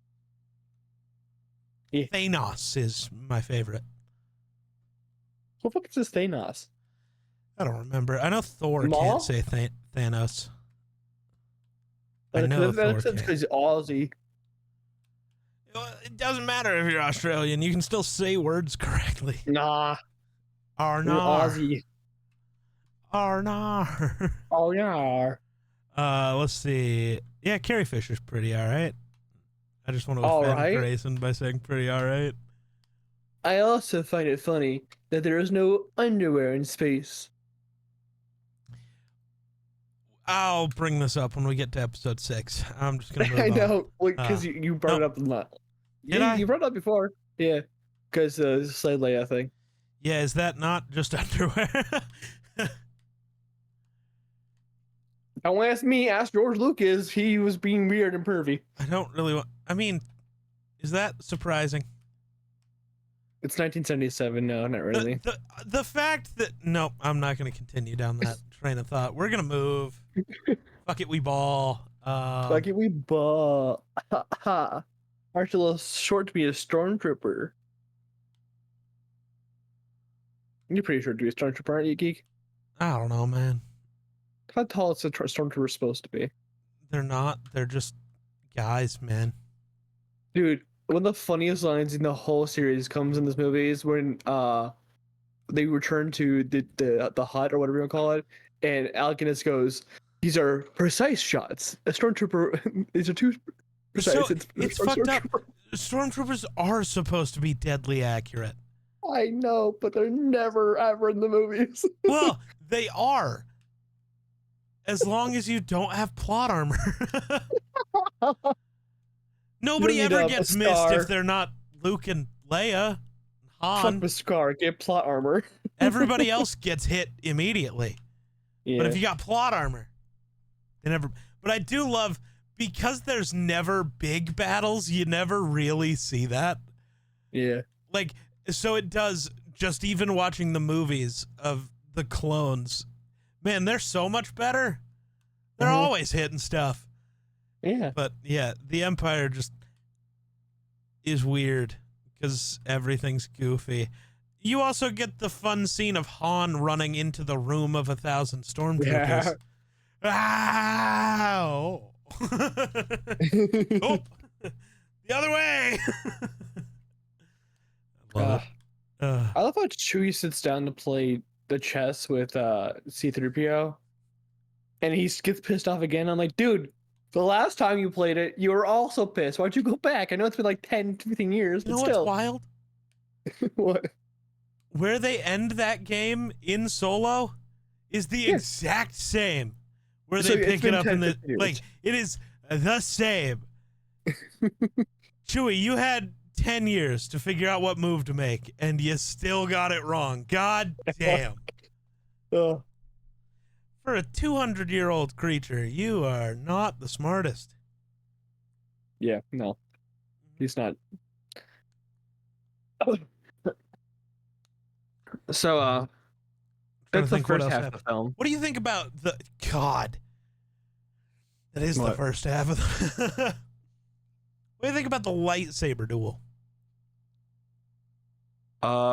Yeah. Thanos is my favorite. What the fuck is this Thanos? I don't remember. I know Thor Maul? can't say Thanos. I know Thor That's can't. because Aussie. It doesn't matter if you're Australian. You can still say words correctly. Nah. We're Arnar. Aussie. Arnar. Oh yeah. Let's see. Yeah, Carrie Fisher's pretty alright. I just want to All offend right. Grayson by saying pretty alright. I also find it funny that there is no underwear in space. I'll bring this up when we get to episode 6. I'm just gonna move I on. know, because you brought it no. up a lot. Did Yeah, I? you brought it up before. Yeah, because the Slave Leia thing. Yeah, is that not just underwear? Don't ask me. Ask George Lucas. He was being weird and pervy. I don't really want. I mean, is that surprising? It's 1977. No, not really. The fact that no, I'm not going to continue down that train of thought. We're gonna move. Fuck it, we ball. Like we bought. Aren't you a little short to be a stormtrooper? You're pretty short to be a stormtrooper, aren't you, Geek? I don't know, man. How tall is a stormtrooper supposed to be? They're not. They're just guys, man. Dude, one of the funniest lines in the whole series comes in this movie is when they return to the hut or whatever you want to call it, and Alcinous goes, "These are precise shots. A stormtrooper. These are too precise." So, it's fucked up. Stormtroopers are supposed to be deadly accurate. I know, but they're never ever in the movies. Well, they are. As long as you don't have plot armor. Nobody ever gets missed if they're not Luke and Leia. Han. Fuck the scar. Get plot armor. Everybody else gets hit immediately. Yeah. But if you got plot armor, they never. But I do love, because there's never big battles, you never really see that. Yeah. Like, so it does, just even watching the movies of the clones, man, they're so much better. They're always hitting stuff. Yeah. But yeah, the Empire just is weird because everything's goofy. You also get the fun scene of Han running into the room of 1,000 stormtroopers. Yeah. Ow! Oh, the other way. I love it. I love how Chewie sits down to play the chess with C-3PO, and he gets pissed off again. I'm like, dude, the last time you played it, you were also pissed. Why'd you go back? I know it's been like 10, 15 years, but you know still. What's wild? What? Where they end that game in Solo is the exact same. Where they pick it up in the like, it is the same. Chewie, you had 10 years to figure out what move to make, and you still got it wrong. God damn. For a 200-year-old creature, you are not the smartest. Yeah, no. He's not. So, that's the first half of the film. What do you think about the... God. That is the first half of the... What do you think about the lightsaber duel?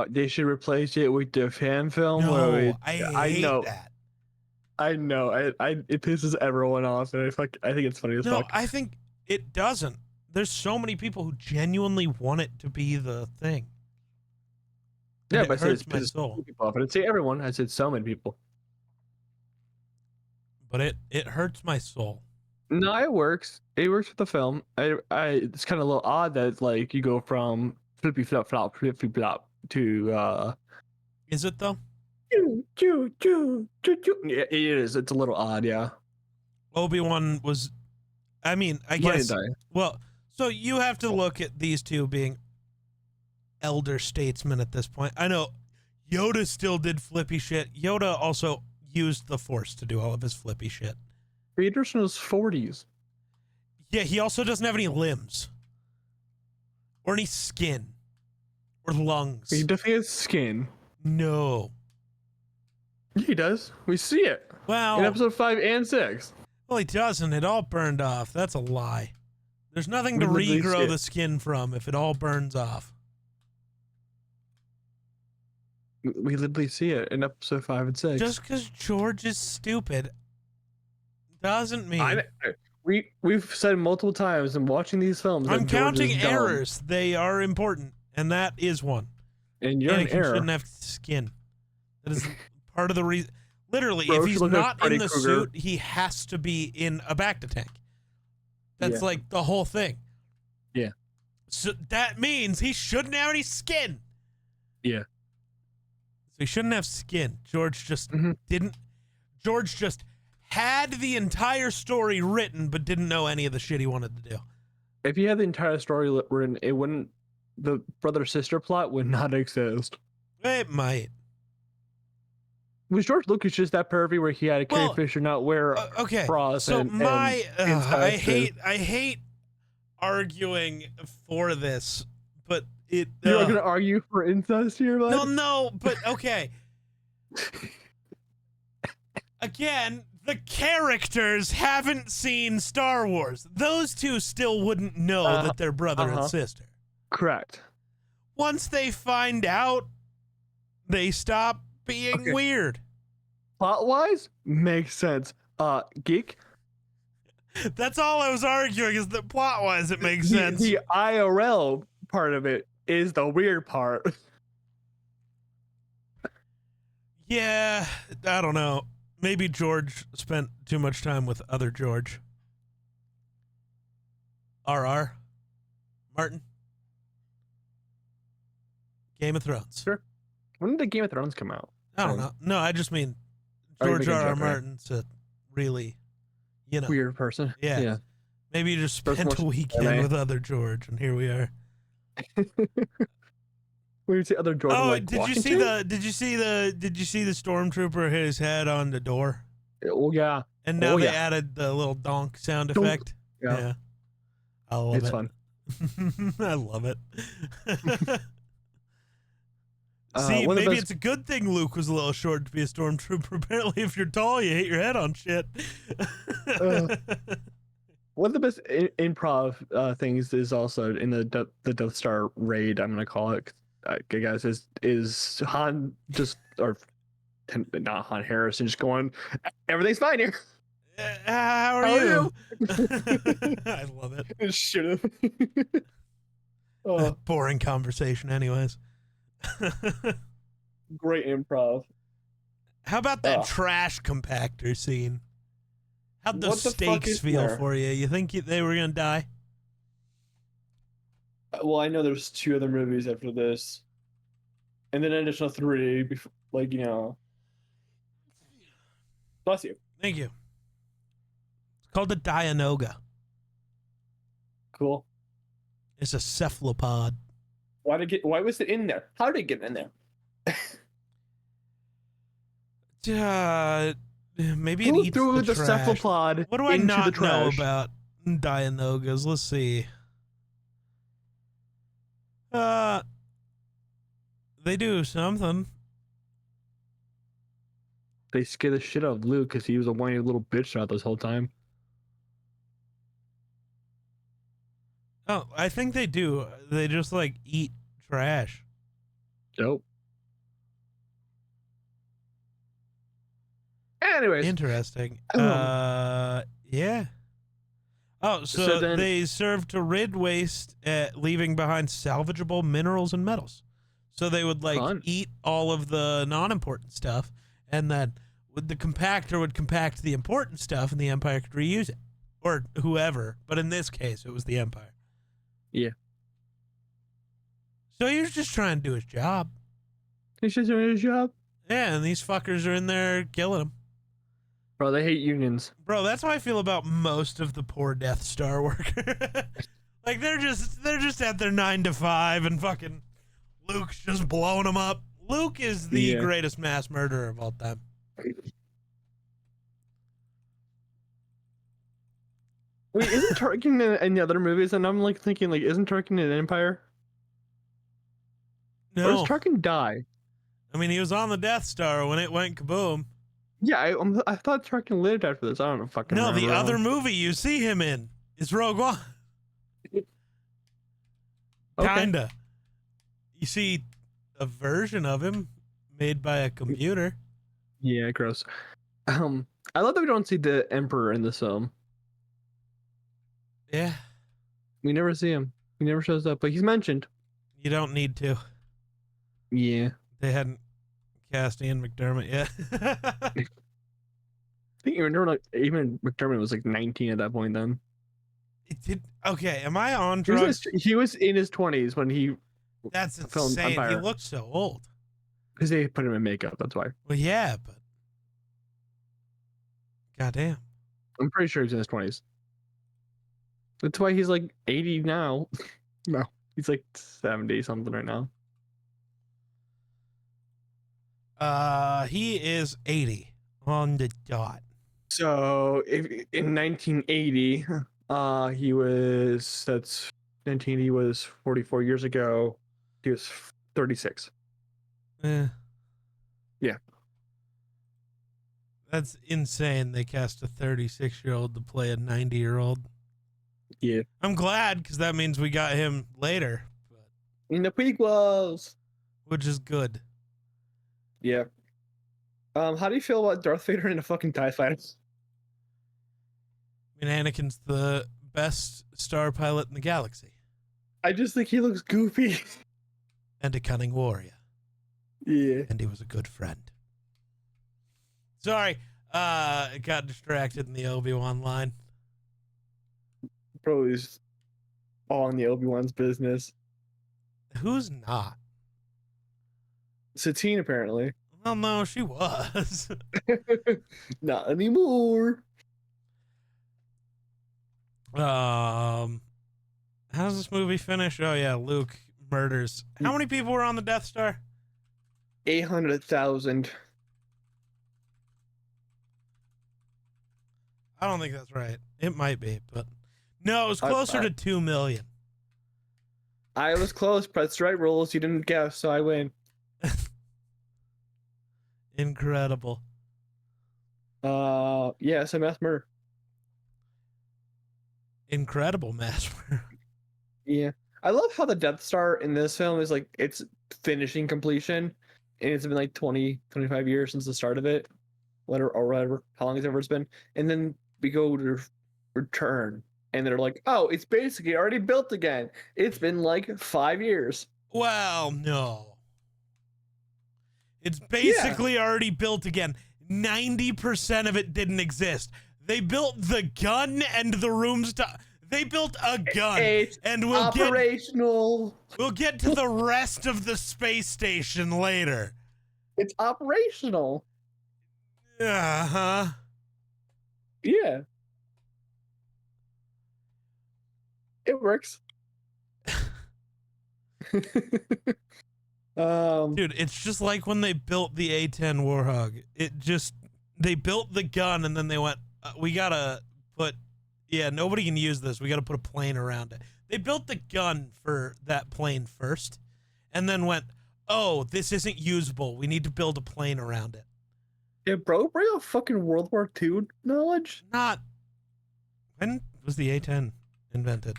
They should replace it with the fan film. No, I hate that. I know. It pisses everyone off, and I think it's funny as fuck. No, I think it doesn't. There's so many people who genuinely want it to be the thing. Yeah, but it hurts my soul. People off. I didn't say everyone. I said so many people. But it hurts my soul. No, it works. It works with the film. It's kind of a little odd that like you go from flippy flop flop flippy flop to Is it though? Yeah, it is. It's a little odd, yeah. Obi-Wan was, I mean, I guess. Well, so you have to look at these two being elder statesmen at this point. I know Yoda still did flippy shit. Yoda also used the Force to do all of his flippy shit. Vader's in his 40s. Yeah, he also doesn't have any limbs. Or any skin. Or lungs. He definitely has skin. No. He does. We see it. Well, in episode 5 and 6. Well, he doesn't. It all burned off. That's a lie. There's nothing to regrow the skin from if it all burns off. We literally see it in episode 5 and 6. Just because George is stupid doesn't mean... We've said multiple times in watching these films. I'm counting errors. They are important, and that is one. And you're an error. Shouldn't have skin. That is part of the reason. Literally, if he's not in the suit, he has to be in a bacta tank. That's like the whole thing. Yeah. So that means he shouldn't have any skin. Yeah. So he shouldn't have skin. George just didn't. George just had the entire story written, but didn't know any of the shit he wanted to do. If he had the entire story written, it wouldn't. The brother-sister plot would not exist. It might. Was George Lucas just that pervy where he had a Carrie Well, Fisher not wear okay. bras So and I stuff? hate arguing for this, but it You're not gonna argue for incest here, bud? no, but okay. Again, the characters haven't seen Star Wars. Those two still wouldn't know that they're brother and sister. Correct. Once they find out, they stop being weird. Plot-wise, makes sense. Geek? That's all I was arguing, is that plot-wise it makes sense. The IRL part of it is the weird part. Yeah, I don't know. Maybe George spent too much time with other George. R.R. Martin. Game of Thrones. Sure. When did Game of Thrones come out? I don't know. No, I just mean George R.R. Martin's a really, weird person. Yeah. Maybe you just spent a weekend with other George, and here we are. When you say other George, oh, like did you see the stormtrooper hit his head on the door? Oh yeah. And now they added the little donk sound effect. Yeah. I love it. It's fun. I love it. See, maybe it's a good thing Luke was a little short to be a stormtrooper. Apparently, if you're tall, you hit your head on shit. One of the best improv things is also in the Death Star raid. I'm gonna call it, guys. Is Han just not Han Harrison just going? Everything's fine here. How are you? I love it. Should have. Boring conversation, anyways. Great improv. How about that trash compactor scene? How'd the stakes feel for you? You think they were gonna die? Well, I know there's 2 other movies after this, and then an additional 3. Before, Bless you. Thank you. It's called the Dianoga. Cool. It's a cephalopod. Why was it in there? How did it get in there? Maybe it eats the trash. cephalopod. What do I not know about Dianogas? Let's see. They do something. They scare the shit out of Luke because he was a whiny little bitch throughout this whole time. Oh, I think they do. They just eat trash. Dope. Anyways. Interesting. Yeah. Oh, so then, they serve to rid waste, leaving behind salvageable minerals and metals. So they would eat all of the non-important stuff, and then the compactor would compact the important stuff, and the Empire could reuse it, or whoever. But in this case, it was the Empire. Yeah. So he was just trying to do his job. He's just doing his job? Yeah, and these fuckers are in there killing him. Bro, they hate unions. Bro, that's how I feel about most of the poor Death Star worker. They're just at their 9 to 5, and fucking Luke's just blowing them up. Luke is the greatest mass murderer of all time. Wait, isn't Tarkin in the other movies? And I'm thinking, isn't Tarkin in Empire? No. Or does Tarkin die? I mean, he was on the Death Star when it went kaboom. Yeah, I thought Tarkin lived after this. I don't know. Fucking no, the other movie you see him in is Rogue One. Kinda. You see a version of him made by a computer. Yeah, gross. I love that we don't see the Emperor in this film. Yeah. We never see him. He never shows up, but he's mentioned. You don't need to. Yeah. They hadn't cast Ian McDermott yet. I think even McDermott was 19 at that point then. Okay, am I on drugs? He was in his 20s when he That's insane. He looked so old. Because they put him in makeup, that's why. Well, yeah, but goddamn. I'm pretty sure he's in his 20s. That's why he's 80 now. No, he's 70 something right now. He is 80 on the dot. So in 1980, that's 1980 was 44 years ago. He was 36. Eh, Yeah. that's insane. They cast a 36-year-old to play a 90-year-old. Yeah. I'm glad because that means we got him later, In the prequels. which is good. Yeah. How do you feel about Darth Vader in a fucking TIE fighter? I mean, Anakin's the best star pilot in the galaxy I just think he looks goofy. and a cunning warrior. Yeah. And he was a good friend. Sorry, got distracted in the Obi-Wan line. Bro is all in the Obi-Wan's business. Who's not? Satine, apparently. Well, no, she was. Not anymore. How does this movie finish? Oh yeah, Luke murders. How many people were on the Death Star? 800,000. I don't think that's right. It might be, but no, it was closer to 2 million. I was close. Press the right rules. You didn't guess, so I win. Incredible. Yeah, so mass murder. Incredible mass murder. Yeah. I love how the Death Star in this film is like it's finishing completion, and it's been like 20, 25 years since the start of it. Whatever, how long it's been. And then we go to return, and they're like, oh, it's basically already built again. It's been like 5 years. Well, no. It's basically already built again. 90% of it didn't exist. They built the gun and the rooms to... They built a gun, It's and operational. We'll get to the rest of the space station later. It's operational. Uh-huh. Yeah. It works. Dude, it's just like when they built the A-10 Warhog. They built the gun and then they went, we gotta put, nobody can use this. We gotta put a plane around it. They built the gun for that plane first and then went, oh, this isn't usable. We need to build a plane around it. Yeah, bro, bring a fucking World War II knowledge. When was the A-10 invented?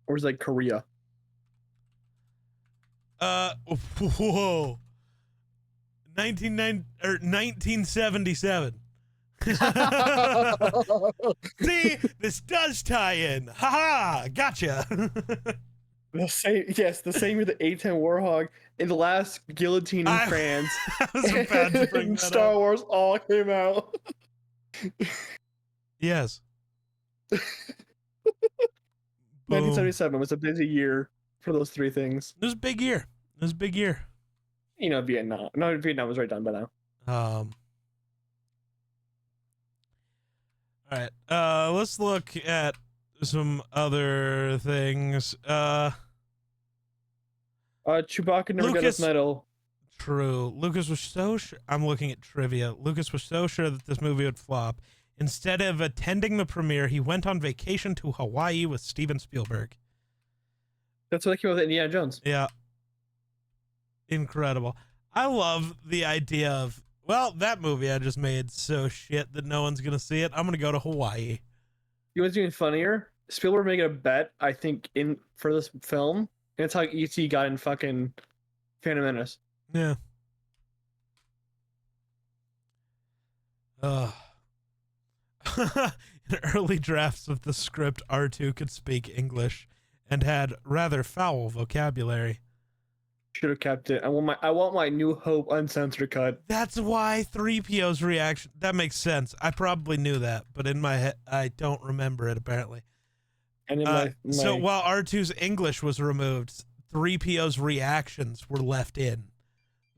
Or was it like Korea? Whoa. 1977. See, this does tie in. Haha, gotcha. The same year the A-10 Warhog and the last guillotine in France. I was about to bring that Star up. Wars all came out. Yes. 1977 was a busy year for those three things. It was a big year. You know, Vietnam. No, Vietnam was right done by now. All right. Let's look at some other things. Chewbacca never got his medal. True. Lucas was so sure. I'm looking at trivia. Lucas was so sure that this movie would flop. Instead of attending the premiere, he went on vacation to Hawaii with Steven Spielberg. That's what I came up with Indiana Jones. Yeah. Incredible. I love the idea of, well, that movie I just made so shit that no one's going to see it. I'm going to go to Hawaii. You know what's even funnier? Spielberg making a bet, I think, for this film. And it's how E.T. got in fucking Phantom Menace. Yeah. In early drafts of the script, R2 could speak English and had rather foul vocabulary. Should have kept it. I want my New Hope uncensored cut. That's why 3PO's reaction. That makes sense. I probably knew that, but in my head, I don't remember it apparently. And in so while R2's English was removed, 3PO's reactions were left in.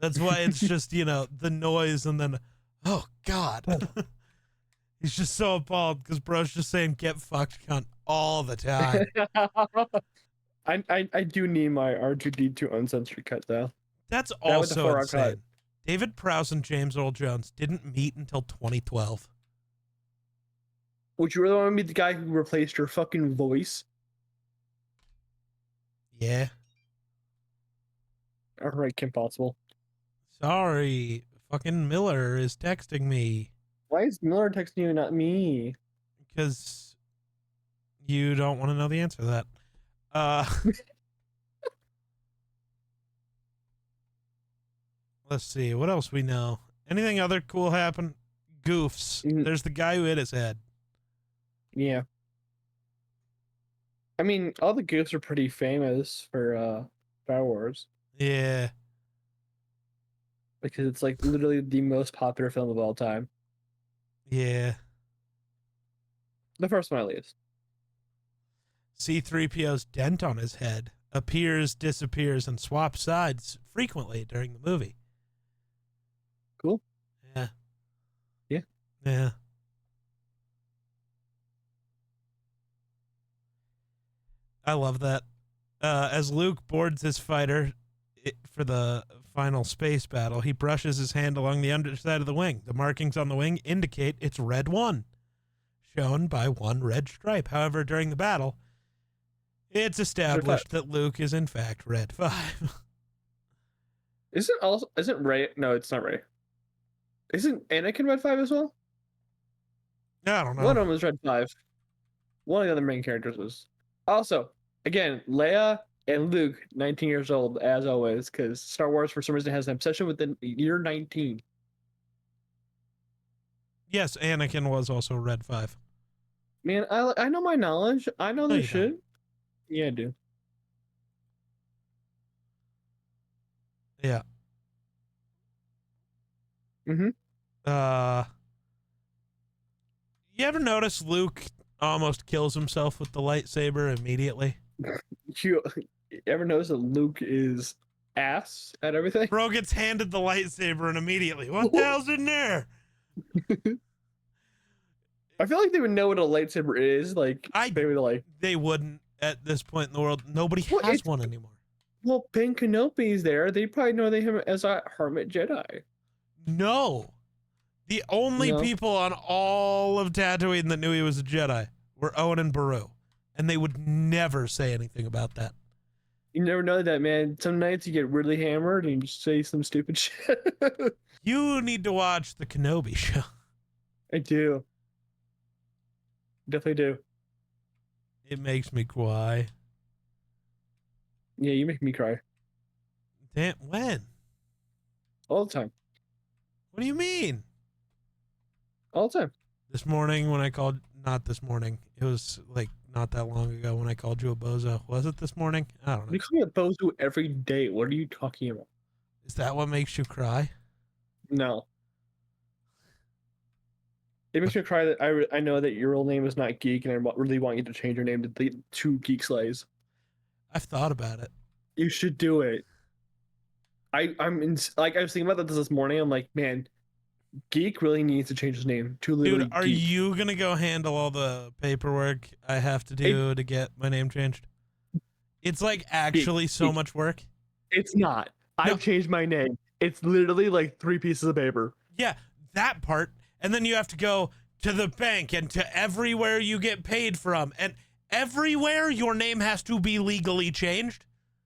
That's why it's just, the noise and then, oh God. He's just so appalled because bro's just saying get fucked cunt all the time. I do need my R2D2 uncensored cut though. That's That with the also 4-hour cut. insane. David Prowse and James Earl Jones didn't meet until 2012. Would you really want to be the guy who replaced your fucking voice? Yeah. All right, Kim Possible. Sorry. Fucking Miller is texting me. Why is Miller texting you, not me? Because you don't want to know the answer to that. Let's see. What else we know? Anything other cool happen? Goofs. There's the guy who hit his head. Yeah. I mean, all the goofs are pretty famous for Star Wars. Yeah. Because it's like literally the most popular film of all time. Yeah. The first one, at least. C-3PO's dent on his head appears, disappears, and swaps sides frequently during the movie. Cool. Yeah. Yeah. Yeah. I love that. As Luke boards his fighter for the final space battle, he brushes his hand along the underside of the wing. The markings on the wing indicate it's Red 1, shown by one red stripe. However, during the battle, it's established that Luke is in fact Red 5. Isn't Ray? No, it's not Ray. Isn't Anakin Red 5 as well? I don't know. One of them is Red 5. One of the other main characters was. Also, again, Leia and Luke, 19 years old, as always, because Star Wars, for some reason, has an obsession with the year 19. Yes, Anakin was also Red 5. Man, I know my knowledge. I know this shit. Don't. Yeah, I do. Yeah. Mm-hmm. You ever notice Luke almost kills himself with the lightsaber immediately? You ever notice that Luke is ass at everything? Bro gets handed the lightsaber and immediately, what the hell's in there? I feel like they would know what a lightsaber is. Like they wouldn't at this point in the world. Nobody has one anymore. Well, Ben Kenobi's there. They probably know him as a hermit Jedi. No. The only people on all of Tatooine that knew he was a Jedi were Owen and Beru. And they would never say anything about that. You never know that, man. Some nights you get really hammered and you say some stupid shit. You need to watch the Kenobi show. I do. Definitely do. It makes me cry. Yeah, you make me cry. Damn, when? All the time. What do you mean? All the time. This morning when I called, not this morning. It was like not that long ago when I called you a bozo. Was it this morning? I don't know. You call me a bozo every day. What are you talking about? Is that what makes you cry? No. It makes me cry that I know that your real name is not Geek, and I really want you to change your name to Geek Slays. I've thought about it. You should do it. I was thinking about this morning. I'm like, man, Geek really needs to change his name to literally Dude, are Geek. you gonna go handle all the paperwork I have to do to get my name changed? It's like actually so much work. It's not. No. I've changed my name. It's literally like 3 pieces of paper. Yeah, that part. And then you have to go to the bank and to everywhere you get paid from. And everywhere your name has to be legally changed.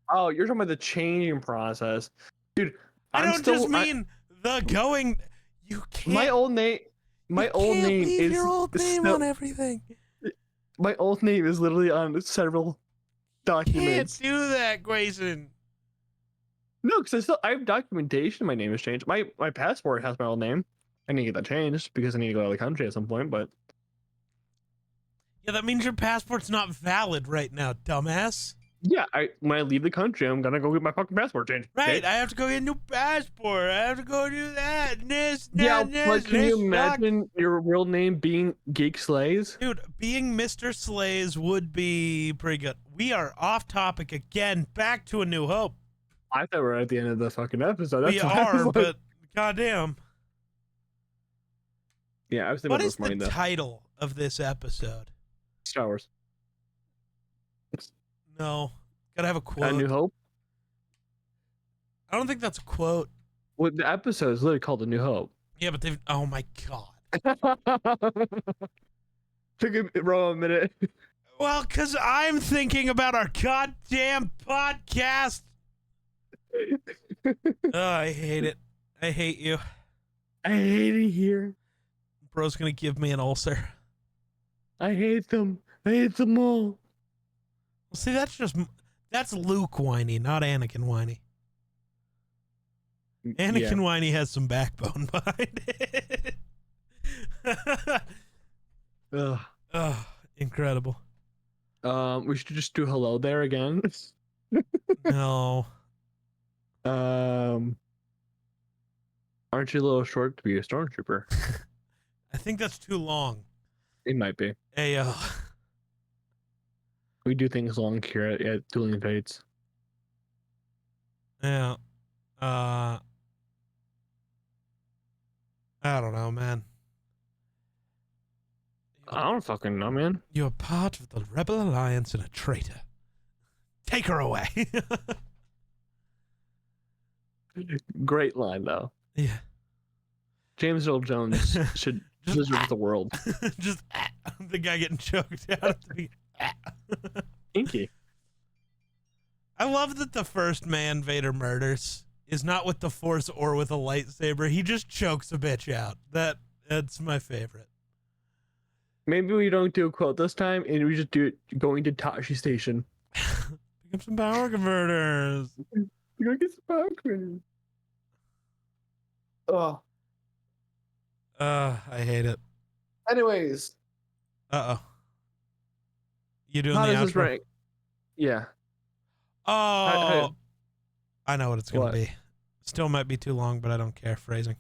Oh, you're talking about the changing process. Dude, I don't just mean the going. You can't. My old name is your old name on everything. My old name is literally on several documents. You can't do that, Grayson. No, because I have documentation. My name has changed. My passport has my old name. I need to get that changed because I need to go out of the country at some point. But yeah, that means your passport's not valid right now, dumbass. Yeah, when I leave the country, I'm gonna go get my fucking passport changed. Right, okay? I have to go get a new passport. I have to go do that. But can you imagine your real name being Geek Slays? Dude, being Mr. Slays would be pretty good. We are off topic again. Back to A New Hope. I thought we were at the end of the fucking episode. That's we are, but goddamn. Yeah, I was thinking what about is this morning, the though. title of this episode? Star Wars. No. Gotta have a A quote. New Hope. I don't think that's a quote. Well, the episode is literally called A New Hope. Yeah, but they've. Oh my god. Took a bro a minute. Well, because I'm thinking about our goddamn podcast. Oh, I hate it. I hate you. I hate it here. Bro's gonna give me an ulcer. I hate them. I hate them all. Well, see, that's Luke whiny, not Anakin whiny. Anakin whiny has some backbone behind it. Ugh. Oh, incredible. We should just do hello there again. No. Aren't you a little short to be a stormtrooper? I think that's too long. It might be. Hey, We do things long here at Dueling Fates. yeah. I don't know, man. I don't fucking know, man. You're part of the Rebel Alliance and a traitor. Take her away. Great line though. Yeah. James Earl Jones should deserve the world. Just the guy getting choked out. Inky. I love that the first man Vader murders is not with the Force or with a lightsaber. He just chokes a bitch out. That's my favorite. Maybe we don't do a quote this time, and we just do it going to Tashi Station. Pick up some power converters. We're gonna get some power converters. Oh. I hate it. Anyways, Uh-oh. You doing how the does this outro? rank? Yeah. Oh, I know what it's going What? to be. Still might be too long, but I don't care. Phrasing.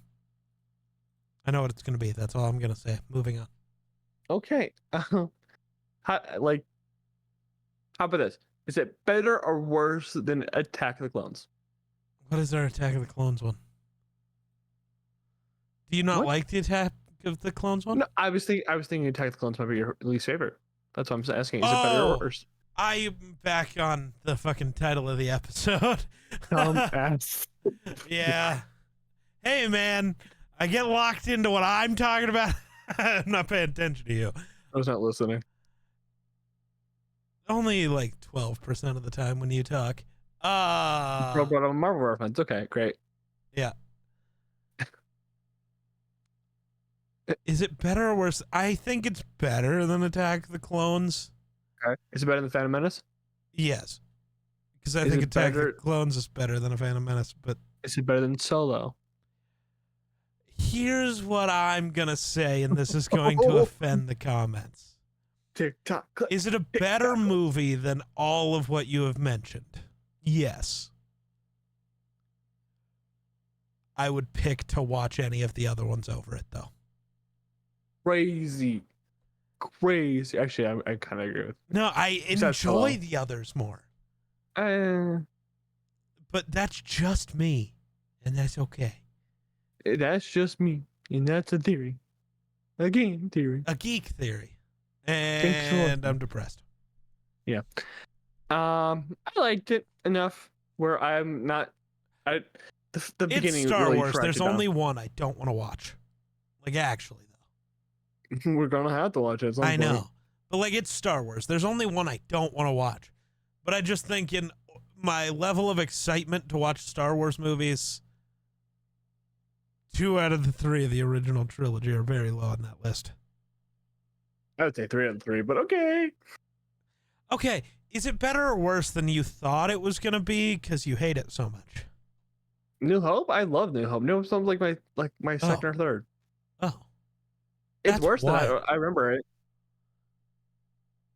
I know what it's going to be. That's all I'm going to say. Moving on. Okay. How about this? Is it better or worse than Attack of the Clones? What is our Attack of the Clones one? Do you not What? like the Attack of the Clones one? No, I was thinking Attack of the Clones might be your least favorite. That's what I'm asking. Is it better Oh. or worse? I'm back on the fucking title of the episode. Ass. Yeah. Hey, man. I get locked into what I'm talking about. I'm not paying attention to you. I was not listening. Only like 12% of the time when you talk. But I'm a Marvel reference. Okay, great. Yeah. Is it better or worse? I think it's better than Attack of the Clones. Okay. Is it better than Phantom Menace? Yes. Because I Is think it Attack of better- the Clones is better than a Phantom Menace. But Is it better than Solo? here's what I'm going to say, and this is going to offend the comments. Tick tock. Click. Is it a better movie than all of what you have mentioned? Yes. I would pick to watch any of the other ones over it, though. Crazy. Actually, I kind of agree with. No, I Besides Solo. enjoy the others more. Uh, But that's just me, and that's okay. that's just me, and that's a theory. A game theory. A geek theory. Thanks for And I'm depressed. I liked it enough where I'm not. The It's beginning Star really Wars. dragged There's it down. only one I don't want to watch. Like, actually, though. We're gonna have to watch it. At some I point. know. But, like, it's Star Wars. There's only one I don't want to watch. But I just think in my level of excitement to watch Star Wars movies, 2 out of the 3 of the original trilogy are very low on that list. I would say 3 out of 3, but okay. Okay, is it better or worse than you thought it was going to be because you hate it so much? New Hope. I love New Hope. New Hope sounds like my second or third. Oh. It's That's worse than wild. I remember it.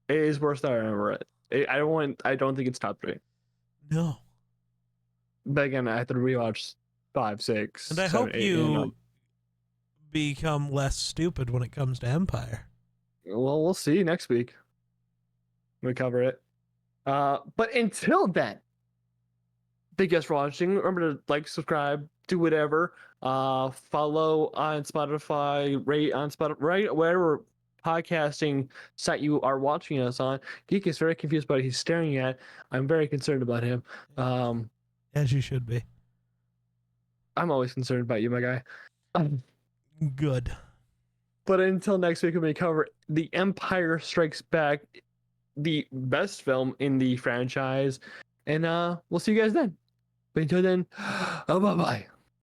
It is worse than I remember it. I don't think it's top 3. No. But again, I have to rewatch 5, 6. And I 7, hope 8, you become less stupid when it comes to Empire. Well, we'll see next week. We cover it. But until then, thank you guys for watching. Remember to like, subscribe, do whatever. Follow on Spotify, rate on Spotify, right? Wherever podcasting site you are watching us on. Geek is very confused about what he's staring at. I'm very concerned about him. As you should be. I'm always concerned about you, my guy. Good. But until next week, when we cover The Empire Strikes Back, the best film in the franchise. And we'll see you guys then. But until then, bye bye.